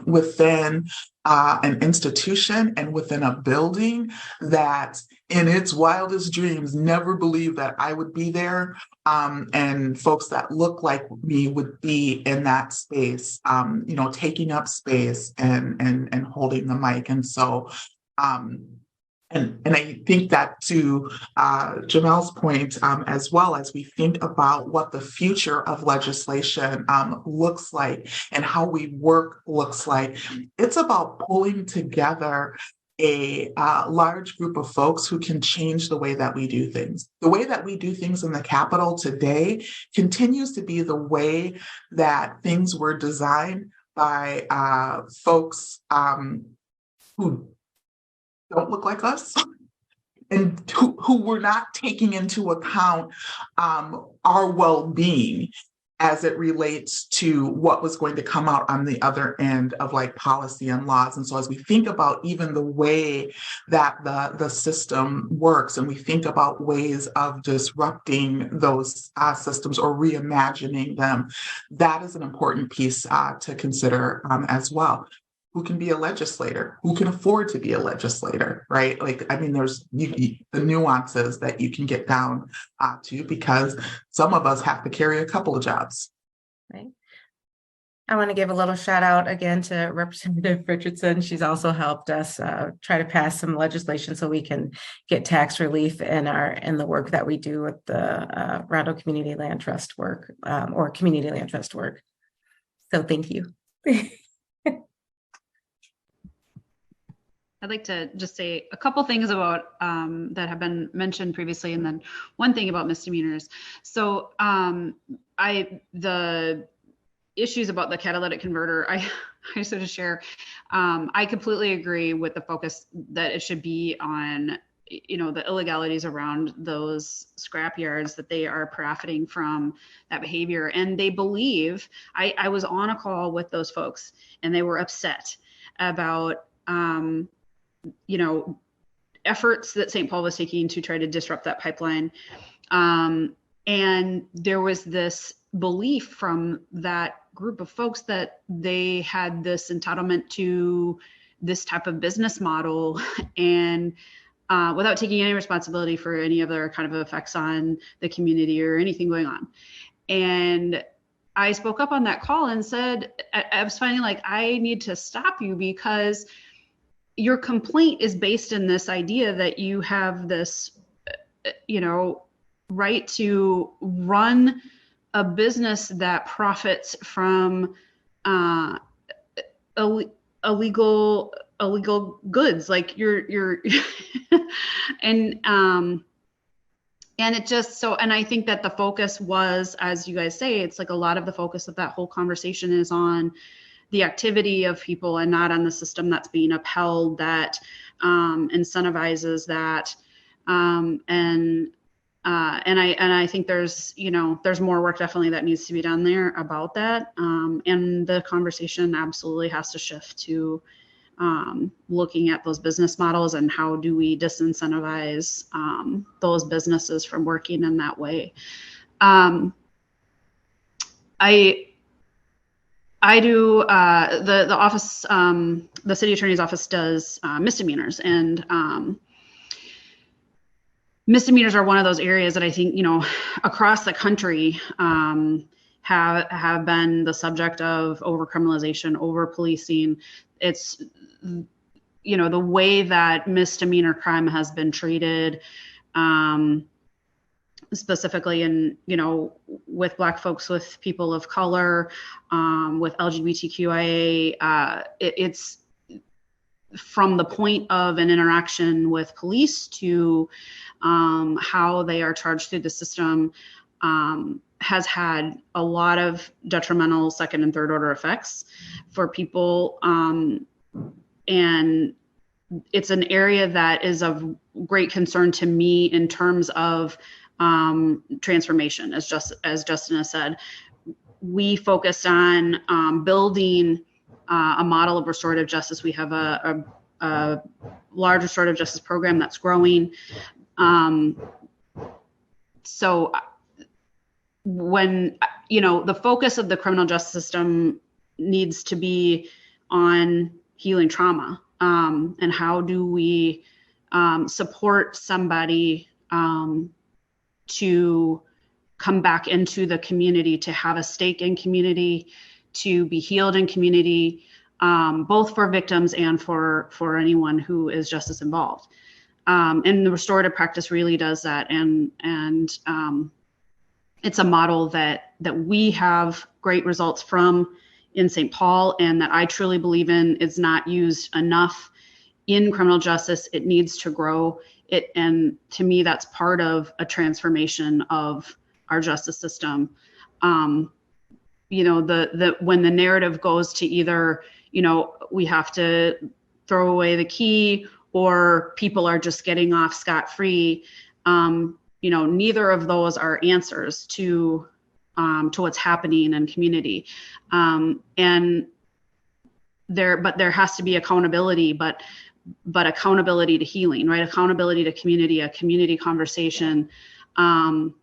F: within an institution and within a building that in its wildest dreams never believed that I would be there. And folks that look like me would be in that space, taking up space and holding the mic. And so, and I think that to Jamael's point, as well as we think about what the future of legislation looks like and how we work looks like, it's about pulling together a large group of folks who can change the way that we do things. The way that we do things in the Capitol today continues to be the way that things were designed by folks who don't look like us and who were not taking into account our well-being as it relates to what was going to come out on the other end of like policy and laws. And so as we think about even the way that the system works, and we think about ways of disrupting those systems or reimagining them, that is an important piece to consider as well. Who can be a legislator? Who can afford to be a legislator, right? Like, I mean, there's the nuances that you can get down to, because some of us have to carry a couple of jobs.
G: Right. I want to give a little shout out again to Representative Richardson. She's also helped us try to pass some legislation so we can get tax relief in the work that we do with the Rondo Community Land Trust work or Community Land Trust work. So thank you.
D: I'd like to just say a couple things about that have been mentioned previously, and then one thing about misdemeanors. So the issues about the catalytic converter, I sort of share. I completely agree with the focus that it should be on, the illegalities around those scrap yards, that they are profiting from that behavior. And they believe, I was on a call with those folks and they were upset about, efforts that St. Paul was taking to try to disrupt that pipeline. And there was this belief from that group of folks that they had this entitlement to this type of business model, and without taking any responsibility for any of their kind of effects on the community or anything going on. And I spoke up on that call and said, I was finding like, I need to stop you, because your complaint is based in this idea that you have this, right to run a business that profits from illegal goods. Like you're and it just so, and I think that the focus was, as you guys say, it's like a lot of the focus of that whole conversation is on the activity of people and not on the system that's being upheld that incentivizes that. And I think there's more work definitely that needs to be done there about that. And the conversation absolutely has to shift to looking at those business models and how do we disincentivize those businesses from working in that way. I do the office, the city attorney's office does misdemeanors, and misdemeanors are one of those areas that I think, across the country have been the subject of over-criminalization, over-policing. It's, you know, the way that misdemeanor crime has been treated, specifically in, you know, with Black folks, with people of color, with LGBTQIA, it's from the point of an interaction with police to how they are charged through the system, has had a lot of detrimental second and third order effects for people. And it's an area that is of great concern to me in terms of transformation. As Justin has said, we focused on building a model of restorative justice. We have a large restorative justice program that's growing. So when, you know, the focus of the criminal justice system needs to be on healing trauma, and how do we support somebody to come back into the community, to have a stake in community, to be healed in community, both for victims and for anyone who is justice involved. And the restorative practice really does that. And it's a model that we have great results from in St. Paul, and that I truly believe in. It's not used enough in criminal justice. It needs to grow. And to me, that's part of a transformation of our justice system. You know, when the narrative goes to either, you know, we have to throw away the key, or people are just getting off scot-free, you know, neither of those are answers to what's happening in community. And there has to be accountability, but accountability to healing, right? Accountability to community, a community conversation,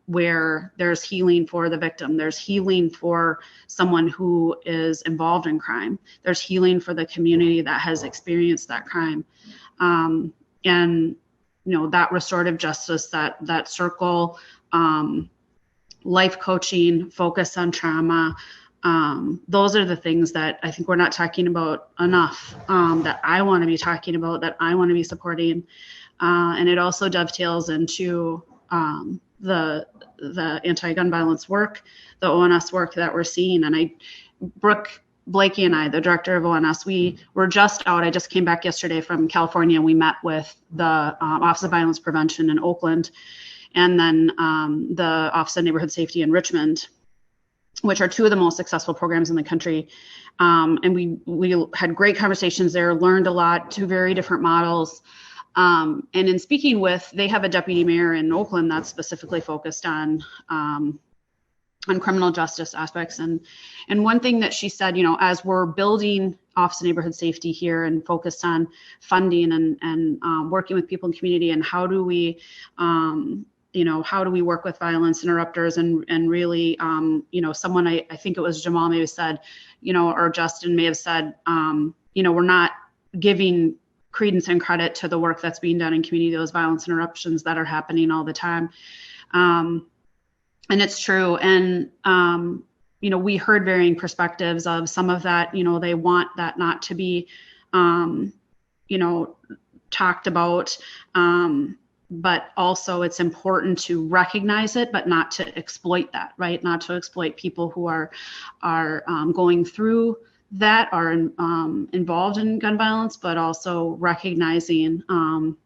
D: where there's healing for the victim, there's healing for someone who is involved in crime, there's healing for the community that has experienced that crime. And, you know, that restorative justice, that circle, life coaching, focus on trauma, those are the things that I think we're not talking about enough, that I want to be talking about, that I want to be supporting. And it also dovetails into the anti-gun violence work, the ONS work that we're seeing. And Brooke Blakey and I, the director of ONS, we were just out. I just came back yesterday from California. We met with the Office of Violence Prevention in Oakland, and then the Office of Neighborhood Safety in Richmond, which are two of the most successful programs in the country. And we had great conversations there, learned a lot, two very different models. And in speaking with, they have a deputy mayor in Oakland that's specifically focused on criminal justice aspects. And one thing that she said, you know, as we're building Office of Neighborhood Safety here and focused on funding and working with people in community, and how do we, you know, how do we work with violence interrupters and really, you know, someone, I think it was Jamael may have said, you know, or Justin may have said, you know, we're not giving credence and credit to the work that's being done in community, those violence interruptions that are happening all the time. And it's true. And, you know, we heard varying perspectives of some of that, you know, they want that not to be, you know, talked about. But also it's important to recognize it, but not to exploit that, right? Not to exploit people who are going through that, are involved in gun violence, but also recognizing and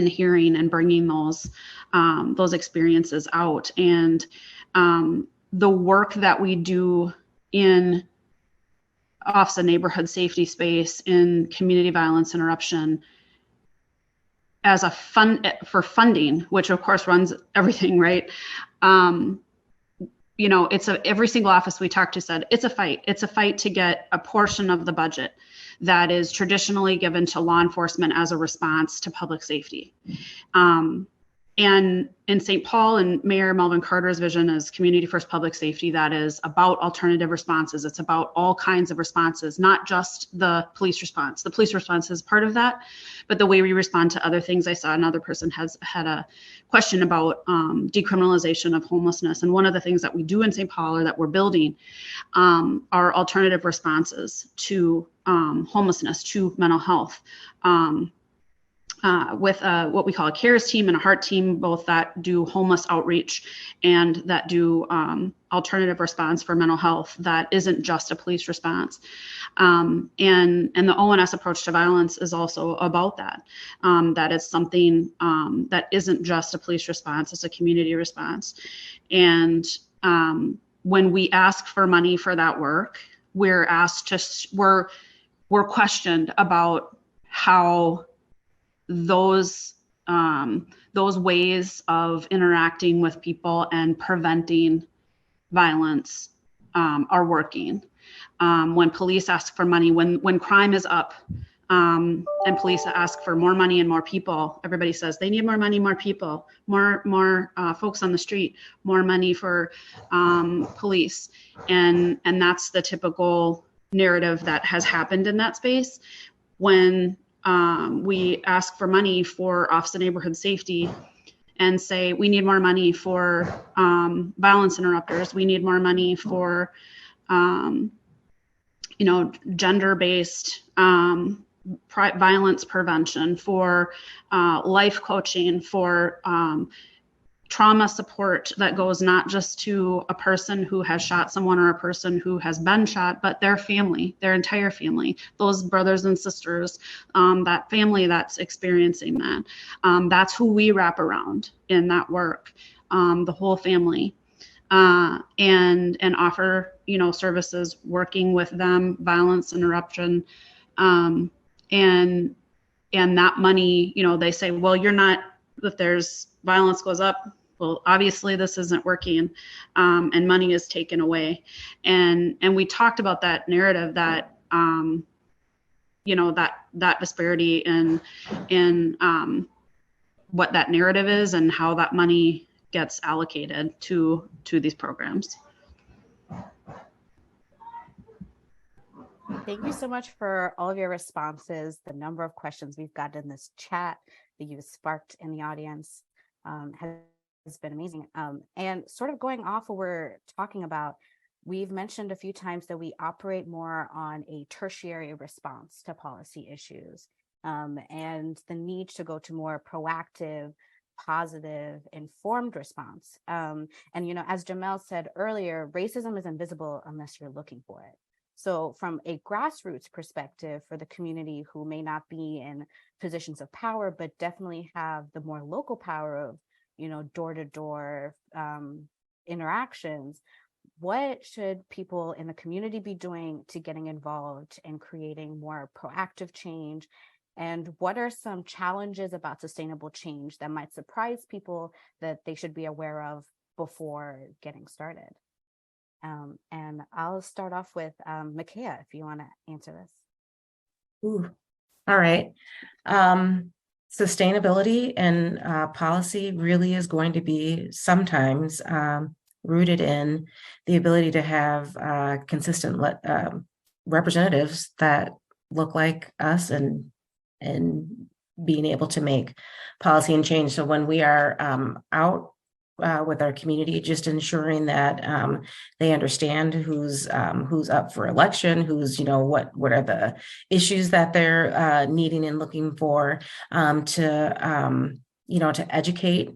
D: hearing and bringing those experiences out. And the work that we do in Office of Neighborhood Safety space, in community violence interruption, as a for funding, which of course runs everything, right? You know, every single office we talked to said it's a fight. It's a fight to get a portion of the budget that is traditionally given to law enforcement as a response to public safety. And in St. Paul, and Mayor Melvin Carter's vision is community first public safety that is about alternative responses. It's about all kinds of responses, not just the police response. The police response is part of that, but the way we respond to other things. I saw another person has had a question about decriminalization of homelessness. And one of the things that we do in St. Paul, or that we're building, are alternative responses to homelessness, to mental health. With what we call a CARES team and a HEART team, both that do homeless outreach and that do alternative response for mental health that isn't just a police response. And the ONS approach to violence is also about that. That is something that isn't just a police response, it's a community response. And when we ask for money for that work, we're questioned about how those ways of interacting with people and preventing violence are working. When police ask for money, when crime is up, and police ask for more money and more people, everybody says they need more money, more people, more folks on the street, more money for police, and that's the typical narrative that has happened in that space. When we ask for money for Office of Neighborhood Safety and say, we need more money for violence interrupters. We need more money for, gender-based violence prevention, for life coaching, for trauma support that goes not just to a person who has shot someone or a person who has been shot, but their family, their entire family, those brothers and sisters, that family that's experiencing that. That's who we wrap around in that work, the whole family, and offer, services working with them, violence interruption, and that money, they say, well, you're not, if there's violence goes up, well, obviously this isn't working, and money is taken away. And we talked about that narrative that, that disparity in what that narrative is and how that money gets allocated to these programs.
B: Thank you so much for all of your responses. The number of questions we've gotten in this chat that you've sparked in the audience has been amazing. And sort of going off what we're talking about, we've mentioned a few times that we operate more on a tertiary response to policy issues, and the need to go to more proactive, positive, informed response. And, as Jamael said earlier, racism is invisible unless you're looking for it. So from a grassroots perspective, for the community who may not be in positions of power, but definitely have the more local power of, door-to-door interactions, what should people in the community be doing to getting involved in creating more proactive change? And what are some challenges about sustainable change that might surprise people that they should be aware of before getting started? And I'll start off with Mikeya, if you want to answer this.
G: Ooh. All right. Sustainability and policy really is going to be sometimes rooted in the ability to have consistent representatives that look like us and being able to make policy and change. So when we are out with our community, just ensuring that they understand who's up for election, who's, what are the issues that they're needing and looking for, to educate.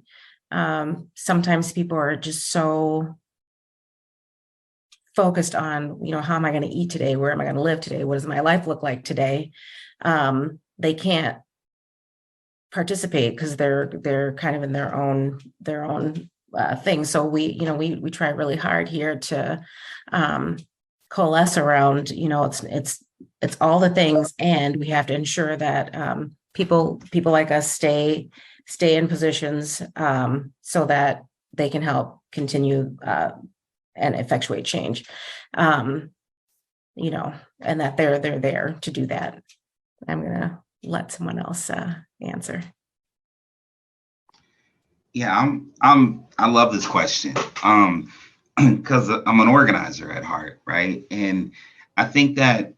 G: Sometimes people are just so focused on, how am I going to eat today? Where am I going to live today? What does my life look like today? They can't participate because they're kind of in their own thing. So we try really hard here to coalesce around, it's all the things, and we have to ensure that people like us stay in positions so that they can help continue and effectuate change, and that they're there to do that. I'm gonna let someone else answer.
E: Yeah, I love this question. Because I'm an organizer at heart, right? And I think that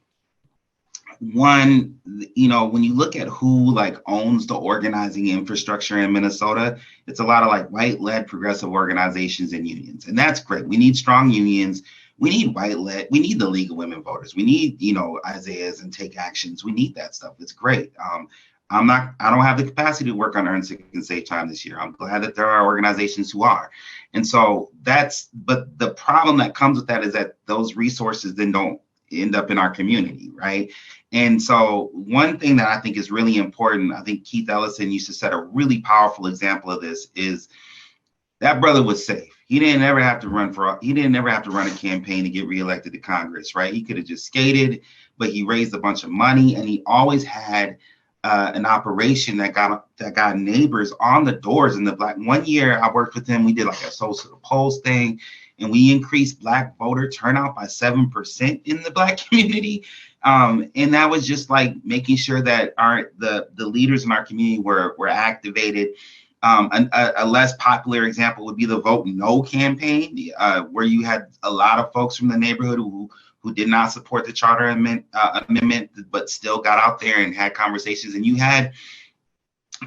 E: one, when you look at who like owns the organizing infrastructure in Minnesota, it's a lot of like white-led progressive organizations and unions. And that's great. We need strong unions. We need white-led, we need the League of Women Voters. We need, Isaiah's and Take Actions. We need that stuff. It's great. I don't have the capacity to work on Earn Sick and Save Time this year. I'm glad that there are organizations who are. And so but the problem that comes with that is that those resources then don't end up in our community, right? And so one thing that I think is really important, I think Keith Ellison used to set a really powerful example of this, is that brother was safe. He didn't ever have to run a campaign to get reelected to Congress, right? He could have just skated, but he raised a bunch of money, and he always had an operation that got neighbors on the doors in the Black. One year I worked with him, we did like a social to the polls thing, and we increased Black voter turnout by 7% in the Black community. And that was just like making sure that the leaders in our community were activated. A less popular example would be the Vote No campaign, where you had a lot of folks from the neighborhood who did not support the charter amendment, but still got out there and had conversations. And you had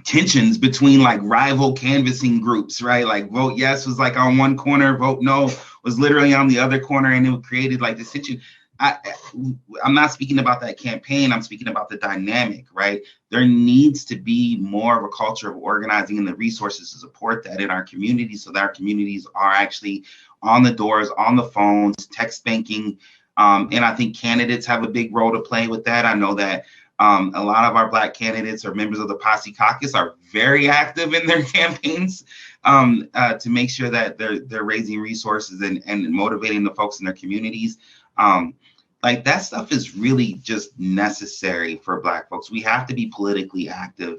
E: tensions between like rival canvassing groups, right? Like Vote Yes was like on one corner, Vote No was literally on the other corner, and it created like this tension. I'm not speaking about that campaign. I'm speaking about the dynamic, right? There needs to be more of a culture of organizing and the resources to support that in our communities, so that our communities are actually on the doors, on the phones, text banking. And I think candidates have a big role to play with that. I know that a lot of our Black candidates or members of the Posse Caucus are very active in their campaigns to make sure that they're raising resources and motivating the folks in their communities. Like that stuff is really just necessary for Black folks. We have to be politically active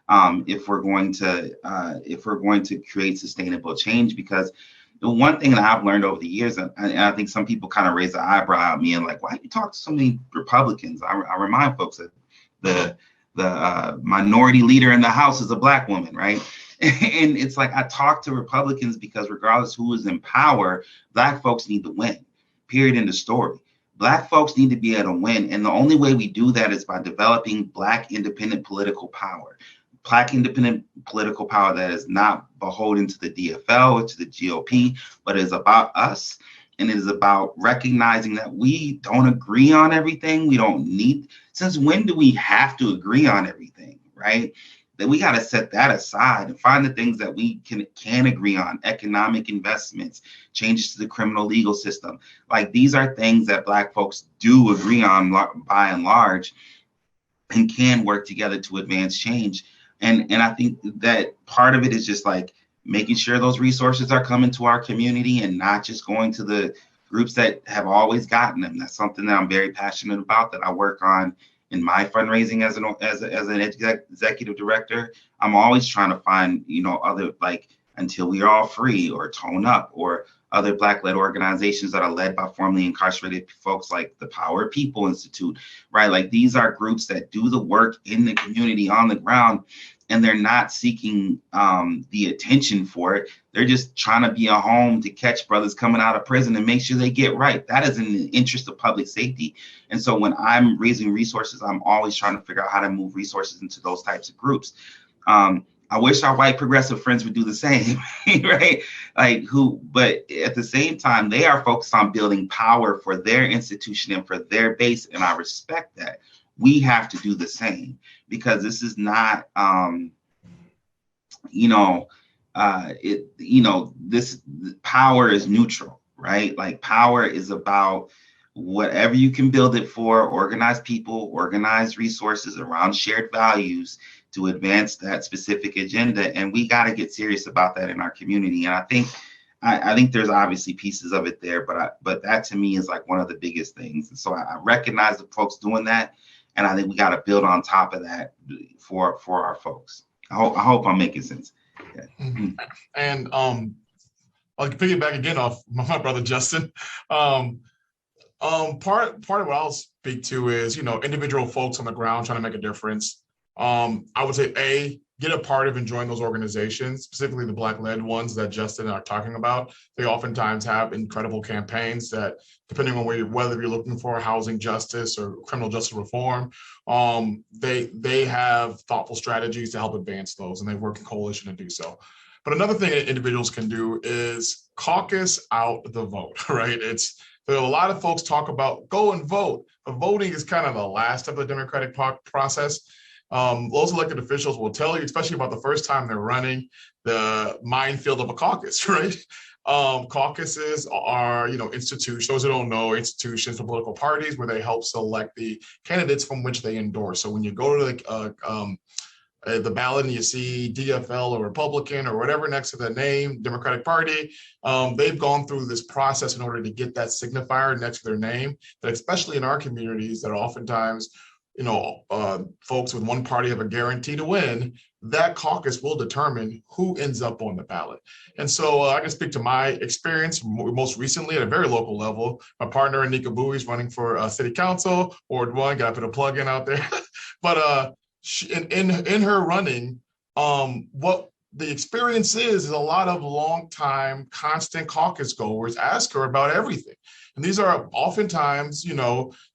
E: if we're going to create sustainable change, because the one thing that I've learned over the years, and I think some people kind of raise their eyebrow at me and like, why do you talk to so many Republicans? I remind folks that the minority leader in the House is a Black woman, right? And it's like, I talk to Republicans because regardless who is in power, Black folks need to win, period, end of story. Black folks need to be able to win. And the only way we do that is by developing Black independent political power. Black independent political power that is not beholden to the DFL or to the GOP, but is about us. And it is about recognizing that we don't agree on everything. We don't need, since when do we have to agree on everything, right? That we got to set that aside and find the things that we can agree on: economic investments, changes to the criminal legal system. Like these are things that Black folks do agree on by and large and can work together to advance change. And I think that part of it is just like making sure those resources are coming to our community and not just going to the groups that have always gotten them. That's something that I'm very passionate about, that I work on in my fundraising as an executive director. I'm always trying to find, other, like Until We Are All Free or Tone Up or other Black-led organizations that are led by formerly incarcerated folks like the Power of People Institute, right? Like these are groups that do the work in the community on the ground, and they're not seeking the attention for it. They're just trying to be a home to catch brothers coming out of prison and make sure they get right. That is in the interest of public safety. And so when I'm raising resources, I'm always trying to figure out how to move resources into those types of groups. I wish our white progressive friends would do the same, right? But at the same time, they are focused on building power for their institution and for their base, and I respect that. We have to do the same, because this is not, this power is neutral, right? Like power is about whatever you can build it for, organize people, organize resources around shared values to advance that specific agenda. And we got to get serious about that in our community. And I think there's obviously pieces of it there, but that to me is like one of the biggest things. And so I recognize the folks doing that, and I think we got to build on top of that for our folks. I hope I'm making sense. Yeah.
C: Mm-hmm. And I'll piggyback again off my brother Justin. Part of what I'll speak to is, individual folks on the ground trying to make a difference. I would say get a part of and join those organizations, specifically the Black-led ones that Justin and I are talking about. They oftentimes have incredible campaigns that, depending on whether you're looking for housing justice or criminal justice reform, they have thoughtful strategies to help advance those, and they work in coalition to do so. But another thing that individuals can do is caucus out the vote, right? There are a lot of folks talk about go and vote, but voting is kind of the last of the democratic process. Those elected officials will tell you, especially about the first time they're running, the minefield of a caucus, right? Caucuses are, institutions, those who don't know, institutions for political parties where they help select the candidates from which they endorse. So when you go to the ballot and you see DFL or Republican or whatever next to the name, Democratic Party, they've gone through this process in order to get that signifier next to their name, that especially in our communities that are oftentimes folks with one party have a guarantee to win, that caucus will determine who ends up on the ballot. And so I can speak to my experience most recently at a very local level. My partner, Anika Bowie, is running for city council, Ward 1, got to put a plug in out there. But in her running, what the experience is a lot of long-time constant caucus goers ask her about everything. And these are oftentimes,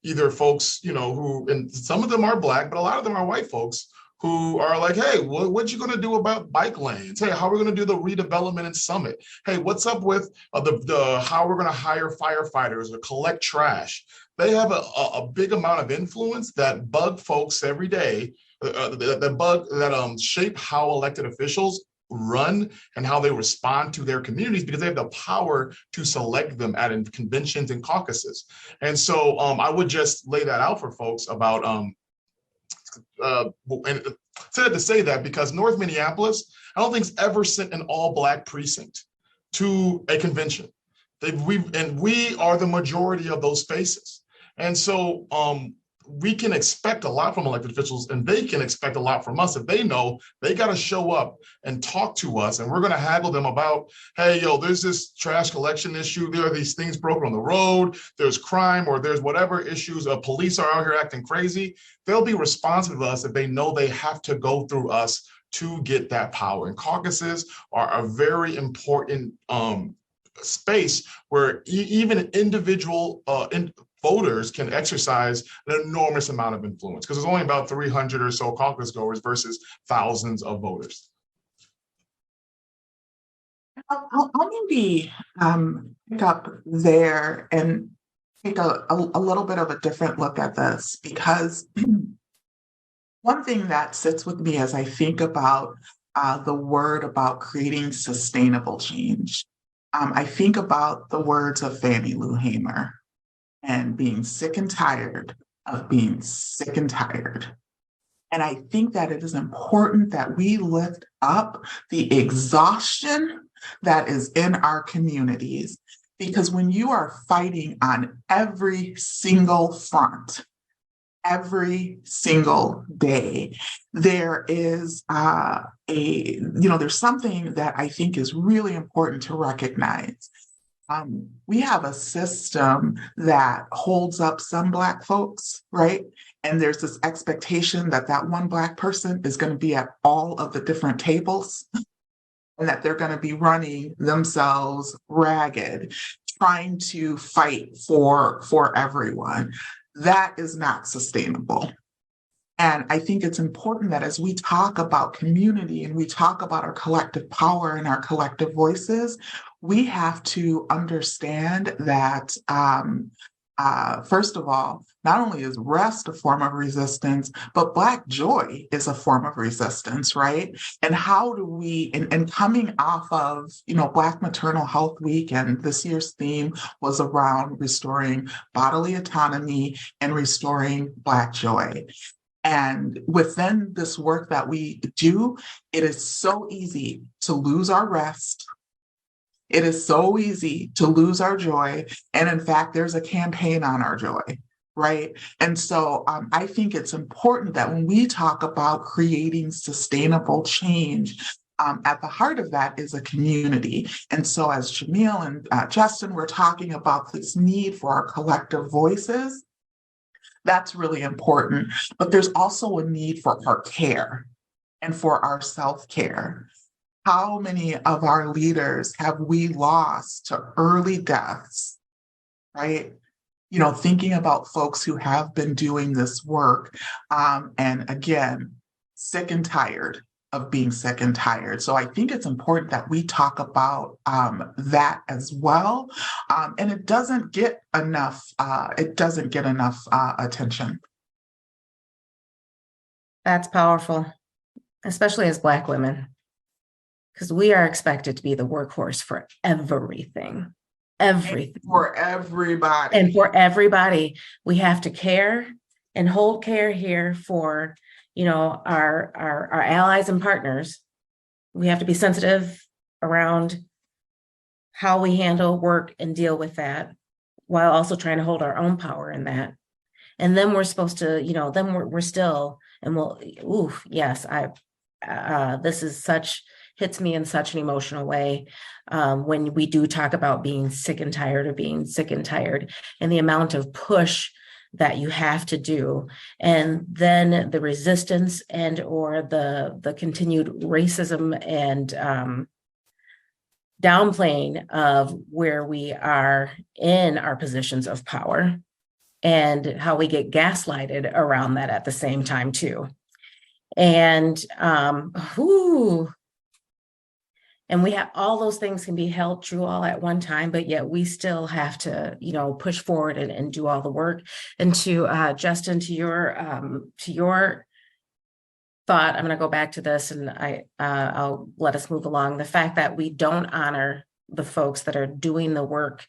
C: either folks, who, and some of them are Black, but a lot of them are white folks who are like, hey, what you going to do about bike lanes? Hey, how are we going to do the redevelopment in Summit? Hey, what's up with how we're going to hire firefighters or collect trash? They have a big amount of influence that bug folks every day, that shape how elected officials run and how they respond to their communities, because they have the power to select them at conventions and caucuses. And so I would just lay that out for folks about, and sad to say that, because North Minneapolis, I don't think, has ever sent an all-Black precinct to a convention. We are the majority of those spaces. And so we can expect a lot from elected officials, and they can expect a lot from us if they know they got to show up and talk to us, and we're going to haggle them about, hey, there's this trash collection issue, there are these things broken on the road, there's crime, or there's whatever issues, police are out here acting crazy. They'll be responsive to us if they know they have to go through us to get that power. And caucuses are a very important space where even individual voters can exercise an enormous amount of influence, because there's only about 300 or so caucus goers versus thousands of voters.
F: I'll maybe pick up there and take a little bit of a different look at this, because one thing that sits with me as I think about the word about creating sustainable change, I think about the words of Fannie Lou Hamer, and being sick and tired of being sick and tired. And I think that it is important that we lift up the exhaustion that is in our communities, because when you are fighting on every single front, every single day, there is there's something that I think is really important to recognize. We have a system that holds up some Black folks, right? And there's this expectation that that one Black person is going to be at all of the different tables, and that they're going to be running themselves ragged, trying to fight for everyone. That is not sustainable. And I think it's important that as we talk about community and we talk about our collective power and our collective voices, we have to understand that, first of all, not only is rest a form of resistance, but Black joy is a form of resistance, right? And how do we, and coming off of, Black Maternal Health Week, and this year's theme was around restoring bodily autonomy and restoring Black joy. And within this work that we do, it is so easy to lose our rest. It is so easy to lose our joy. And in fact, there's a campaign on our joy, right? And so I think it's important that when we talk about creating sustainable change, at the heart of that is a community. And so as Jamael and Justin were talking about this need for our collective voices, that's really important. But there's also a need for our care. and for our self-care. How many of our leaders have we lost to early deaths, right? You know, thinking about folks who have been doing this work, and again, sick and tired of being sick and tired. So I think it's important that we talk about that as well. And it doesn't get enough. Attention.
G: That's powerful, especially as Black women, because we are expected to be the workhorse for everything. Everything.
F: For everybody.
G: And for everybody, we have to care and hold care here for, you know, our allies and partners. We have to be sensitive around how we handle work and deal with that, while also trying to hold our own power in that. And then we're supposed to, you know, then we're still, and we'll, oof, yes, this is such, hits me in such an emotional way when we do talk about being sick and tired of being sick and tired, and the amount of push that you have to do, and then the resistance and or the continued racism and downplaying of where we are in our positions of power, and how we get gaslighted around that at the same time too. And and we have all those things can be held true all at one time, but yet we still have to, you know, push forward and do all the work. And to Justin, to your thought, I'm going to go back to this, and I'll let us move along. The fact that we don't honor the folks that are doing the work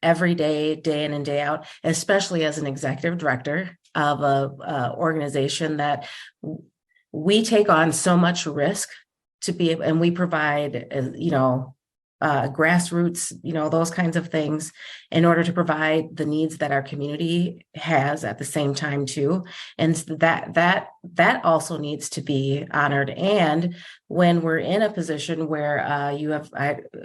G: every day, day in and day out, especially as an executive director of a organization that we take on so much risk to be, and we provide, you know, grassroots, you know, those kinds of things in order to provide the needs that our community has at the same time too. And that also needs to be honored. And when we're in a position where you have,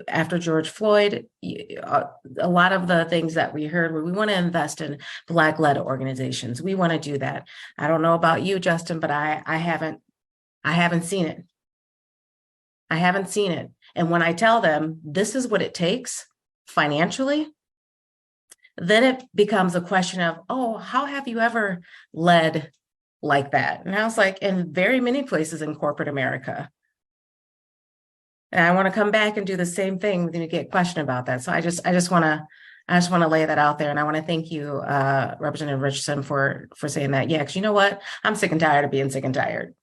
G: after George Floyd, a lot of the things that we heard were, we want to invest in Black-led organizations. We want to do that. I don't know about you, Justin, but I haven't seen it. I haven't seen it. And when I tell them this is what it takes financially, then it becomes a question of, oh, how have you ever led like that? And I was like, in very many places in corporate America. And I want to come back and do the same thing when you get questioned about that. So I just want to lay that out there. And I want to thank you, Representative Richardson, for saying that. Yeah, because you know what? I'm sick and tired of being sick and tired.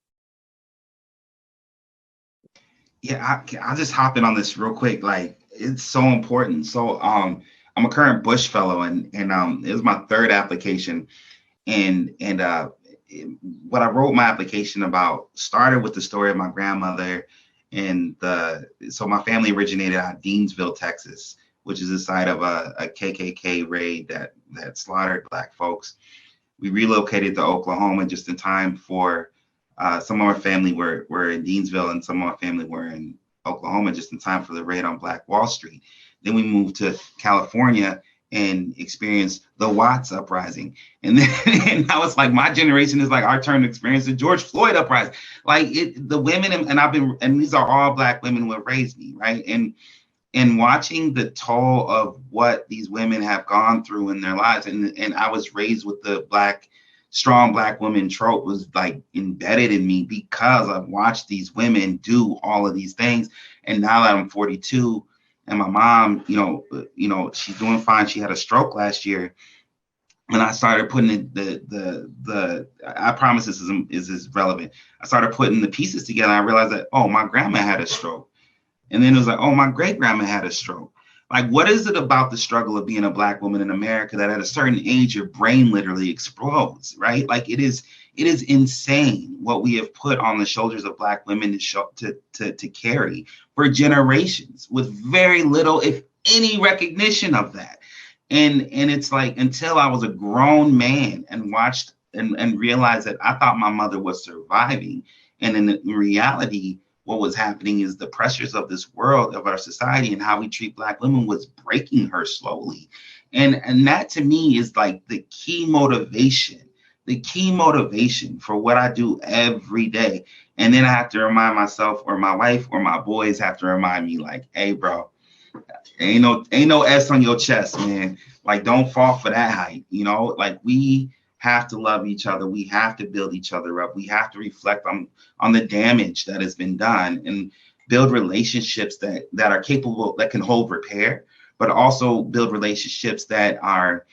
E: Yeah, I'll just hop in on this real quick. Like, it's so important. So I'm a current Bush fellow, and it was my third application. And what I wrote my application about started with the story of my grandmother. And so my family originated out of Deansville, Texas, which is the site of a KKK raid that slaughtered Black folks. We relocated to Oklahoma just in time for some of our family were in Deansville, and some of our family were in Oklahoma just in time for the raid on Black Wall Street. Then we moved to California and experienced the Watts uprising. And then and now it's like my generation is like our turn to experience the George Floyd uprising. Like the women, and these are all Black women who have raised me, right? And watching the toll of what these women have gone through in their lives. And I was raised with the strong Black woman trope was like embedded in me because I've watched these women do all of these things. And now that I'm 42 and my mom, you know, she's doing fine. She had a stroke last year. And I started putting I promise this is relevant. I started putting the pieces together. And I realized that, oh, my grandma had a stroke. And then it was like, oh, my great grandma had a stroke. Like, what is it about the struggle of being a Black woman in America that at a certain age, your brain literally explodes, right? Like it is insane what we have put on the shoulders of Black women to carry for generations with very little, if any, recognition of that. And it's like, until I was a grown man and watched and realized that I thought my mother was surviving. And in reality, what was happening is the pressures of this world, of our society, and how we treat Black women was breaking her slowly. And that to me is like the key motivation the key motivation for what I do every day. And then I have to remind myself, or my wife or my boys have to remind me, like, hey, bro, ain't no S on your chest, man. Like, don't fall for that height. Like, we have to love each other. We have to build each other up. We have to reflect on the damage that has been done and build relationships that are capable, that can hold repair, but also build relationships that are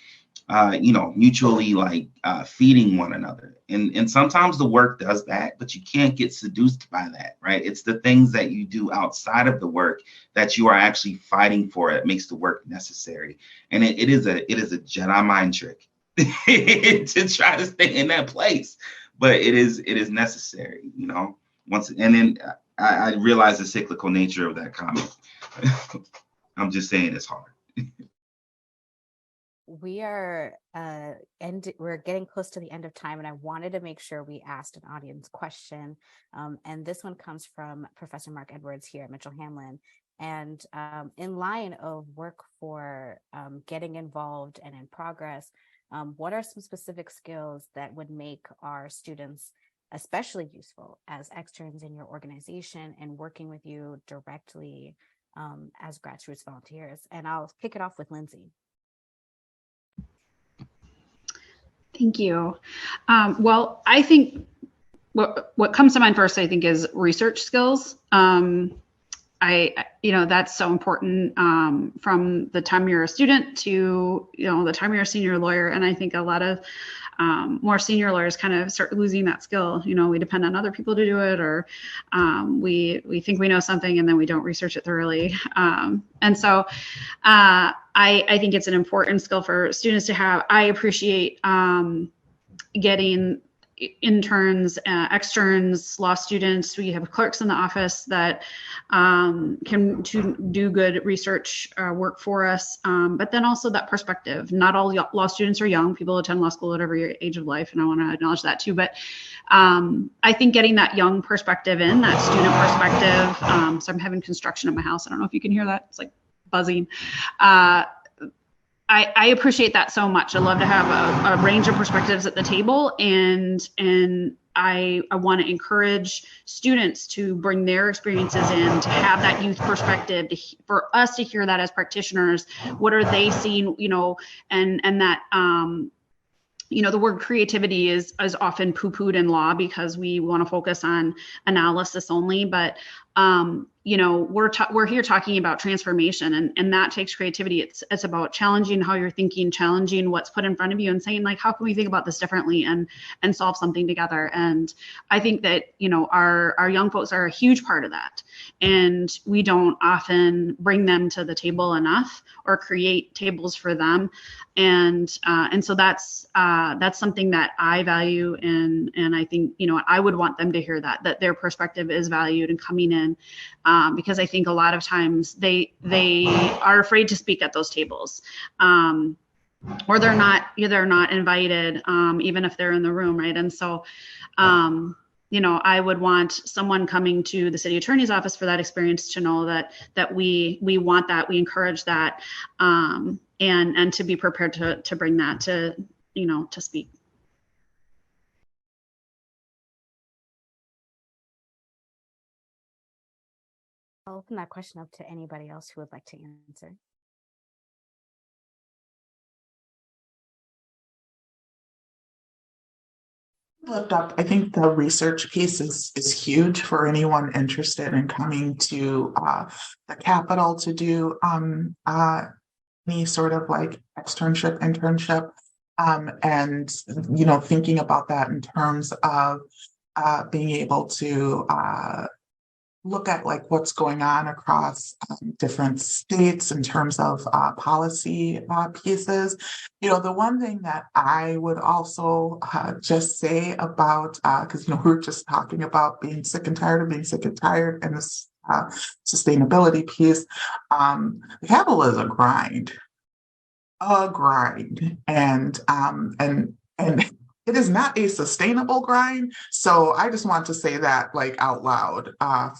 E: mutually feeding one another. And sometimes the work does that, but you can't get seduced by that, right? It's the things that you do outside of the work that you are actually fighting for that makes the work necessary. And it is a Jedi mind trick to try to stay in that place, but it is necessary, I realize the cyclical nature of that comment. I'm just saying it's hard.
B: We are we're getting close to the end of time, and I wanted to make sure we asked an audience question. And this one comes from Professor Mark Edwards here at Mitchell Hamline. And in line of work for getting involved and in progress, what are some specific skills that would make our students especially useful as externs in your organization and working with you directly as grassroots volunteers? And I'll kick it off with Lyndsey.
D: Thank you. Well, I think what comes to mind first, I think, is research skills. That's so important from the time you're a student to, the time you're a senior lawyer. And I think a lot of more senior lawyers kind of start losing that skill. We depend on other people to do it, or we think we know something and then we don't research it thoroughly. And so I think it's an important skill for students to have. I appreciate getting interns, externs, law students. We have clerks in the office that can do good research work for us, but then also that perspective. Not all law students are young. People attend law school at every age of life, and I want to acknowledge that too. But I think getting that young perspective that student perspective. So I'm having construction in my house. I don't know if you can hear that. It's like buzzing. I appreciate that so much. I love to have a range of perspectives at the table, and I want to encourage students to bring their experiences in, to have that youth perspective, for us to hear that as practitioners. What are they seeing, and that the word creativity is often poo-pooed in law because we want to focus on analysis only, but we're here talking about transformation, and that takes creativity. It's about challenging how you're thinking, challenging what's put in front of you, and saying, like, how can we think about this differently and solve something together? And I think that our young folks are a huge part of that, and we don't often bring them to the table enough or create tables for them, and so that's something that I value, and I think I would want them to hear that their perspective is valued and coming in. Because I think a lot of times they are afraid to speak at those tables, or they're not invited, even if they're in the room, right? And so, I would want someone coming to the city attorney's office for that experience to know that we want that, we encourage that, and to be prepared to bring that to speak.
B: I'll open that question up to anybody else who would like to answer.
F: Looked up, I think the research piece is huge for anyone interested in coming to the Capitol to do any sort of internship, and thinking about that in terms of being able to look at what's going on across different states in terms of policy pieces. The one thing that I would also just say about, because we were just talking about being sick and tired of being sick and tired, and this sustainability piece, the Capitol is a grind, and it is not a sustainable grind. So I just want to say that out loud,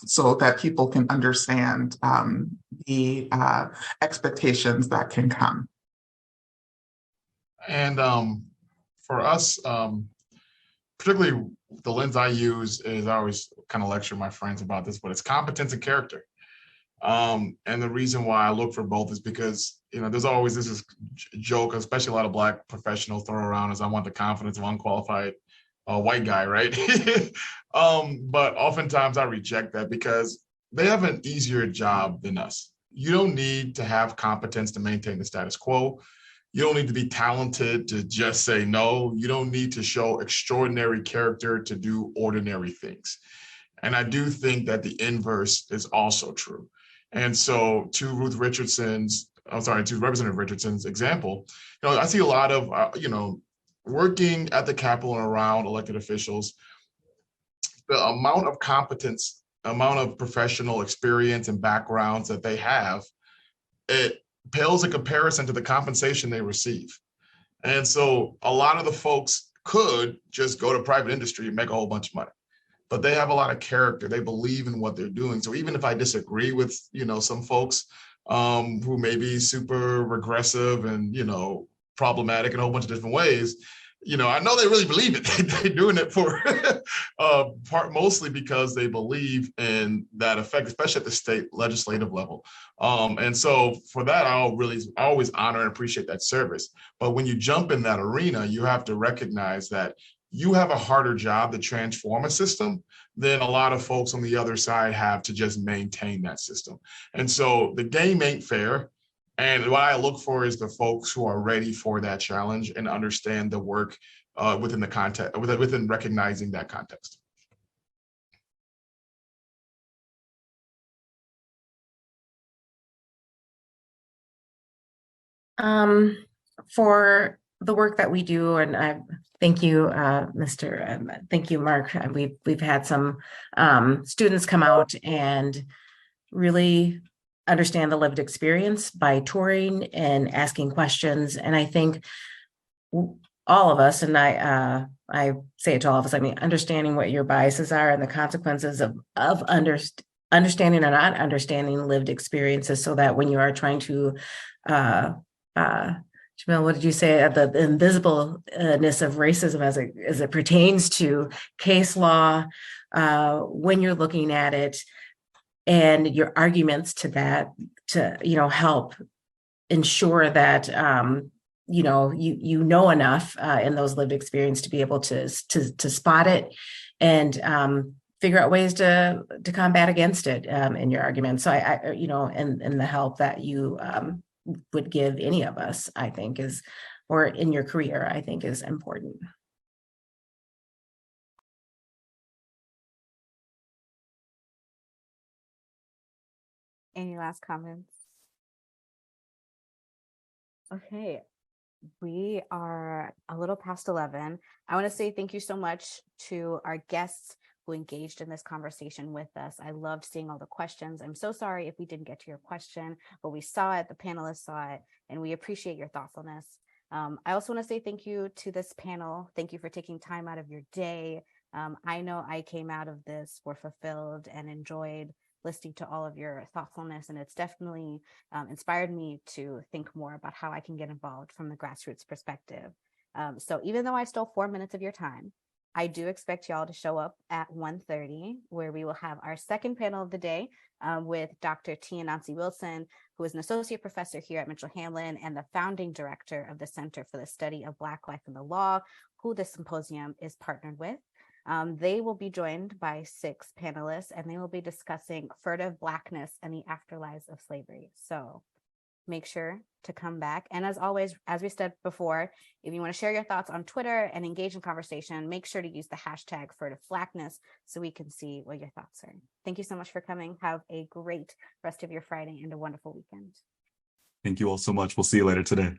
F: so that people can understand the expectations that can come.
C: And for us, particularly the lens I use is, I always kind of lecture my friends about this, but it's competence and character. And the reason why I look for both is because, there's always this joke, especially a lot of Black professionals throw around, is I want the confidence of unqualified white guy, right? But oftentimes I reject that because they have an easier job than us. You don't need to have competence to maintain the status quo. You don't need to be talented to just say no. You don't need to show extraordinary character to do ordinary things. And I do think that the inverse is also true. And so to Representative Richardson's example, I see a lot of, working at the Capitol and around elected officials, the amount of competence, amount of professional experience and backgrounds that they have, it pales in comparison to the compensation they receive. And so a lot of the folks could just go to private industry and make a whole bunch of money, but they have a lot of character. They believe in what they're doing. So even if I disagree with, some folks who may be super regressive and, problematic in a whole bunch of different ways, I know they really believe it. They're doing it for mostly because they believe in that effect, especially at the state legislative level. And so for that, I always honor and appreciate that service. But when you jump in that arena, you have to recognize that you have a harder job to transform a system than a lot of folks on the other side have to just maintain that system. And so the game ain't fair. And what I look for is the folks who are ready for that challenge and understand the work within the context, within recognizing that context.
G: For the work that we do, and I thank you, thank you, Mark. We've had some students come out and really understand the lived experience by touring and asking questions. And I think all of us, and I say it to all of us, understanding what your biases are and the consequences of understanding or not understanding lived experiences, so that when you are trying to, Jamael, what did you say? The invisibleness of racism as it pertains to case law, when you're looking at it, and your arguments to that, to help ensure that you know enough in those lived experience to be able to spot it and figure out ways to combat against it in your argument. So I and the help that you would give any of us, I think is, or in your career, I think is important.
B: Any last comments? Okay, we are a little past 11. I want to say thank you so much to our guests who engaged in this conversation with us. I loved seeing all the questions. I'm so sorry if we didn't get to your question, but we saw it, the panelists saw it, and we appreciate your thoughtfulness. I also want to say thank you to this panel. Thank you for taking time out of your day. I know I came out of this more fulfilled and enjoyed listening to all of your thoughtfulness, and it's definitely inspired me to think more about how I can get involved from the grassroots perspective. So even though I stole 4 minutes of your time, I do expect y'all to show up at 1:30, where we will have our second panel of the day with Dr. Anansi Wilson, who is an associate professor here at Mitchell Hamline and the founding director of the Center for the Study of Black Life in the Law, who this symposium is partnered with. They will be joined by 6 panelists, and they will be discussing furtive Blackness and the afterlives of slavery. So make sure to come back. And as always, as we said before, if you want to share your thoughts on Twitter and engage in conversation, make sure to use the hashtag furtive Blackness so we can see what your thoughts are. Thank you so much for coming. Have a great rest of your Friday and a wonderful weekend.
H: Thank you all so much. We'll see you later today.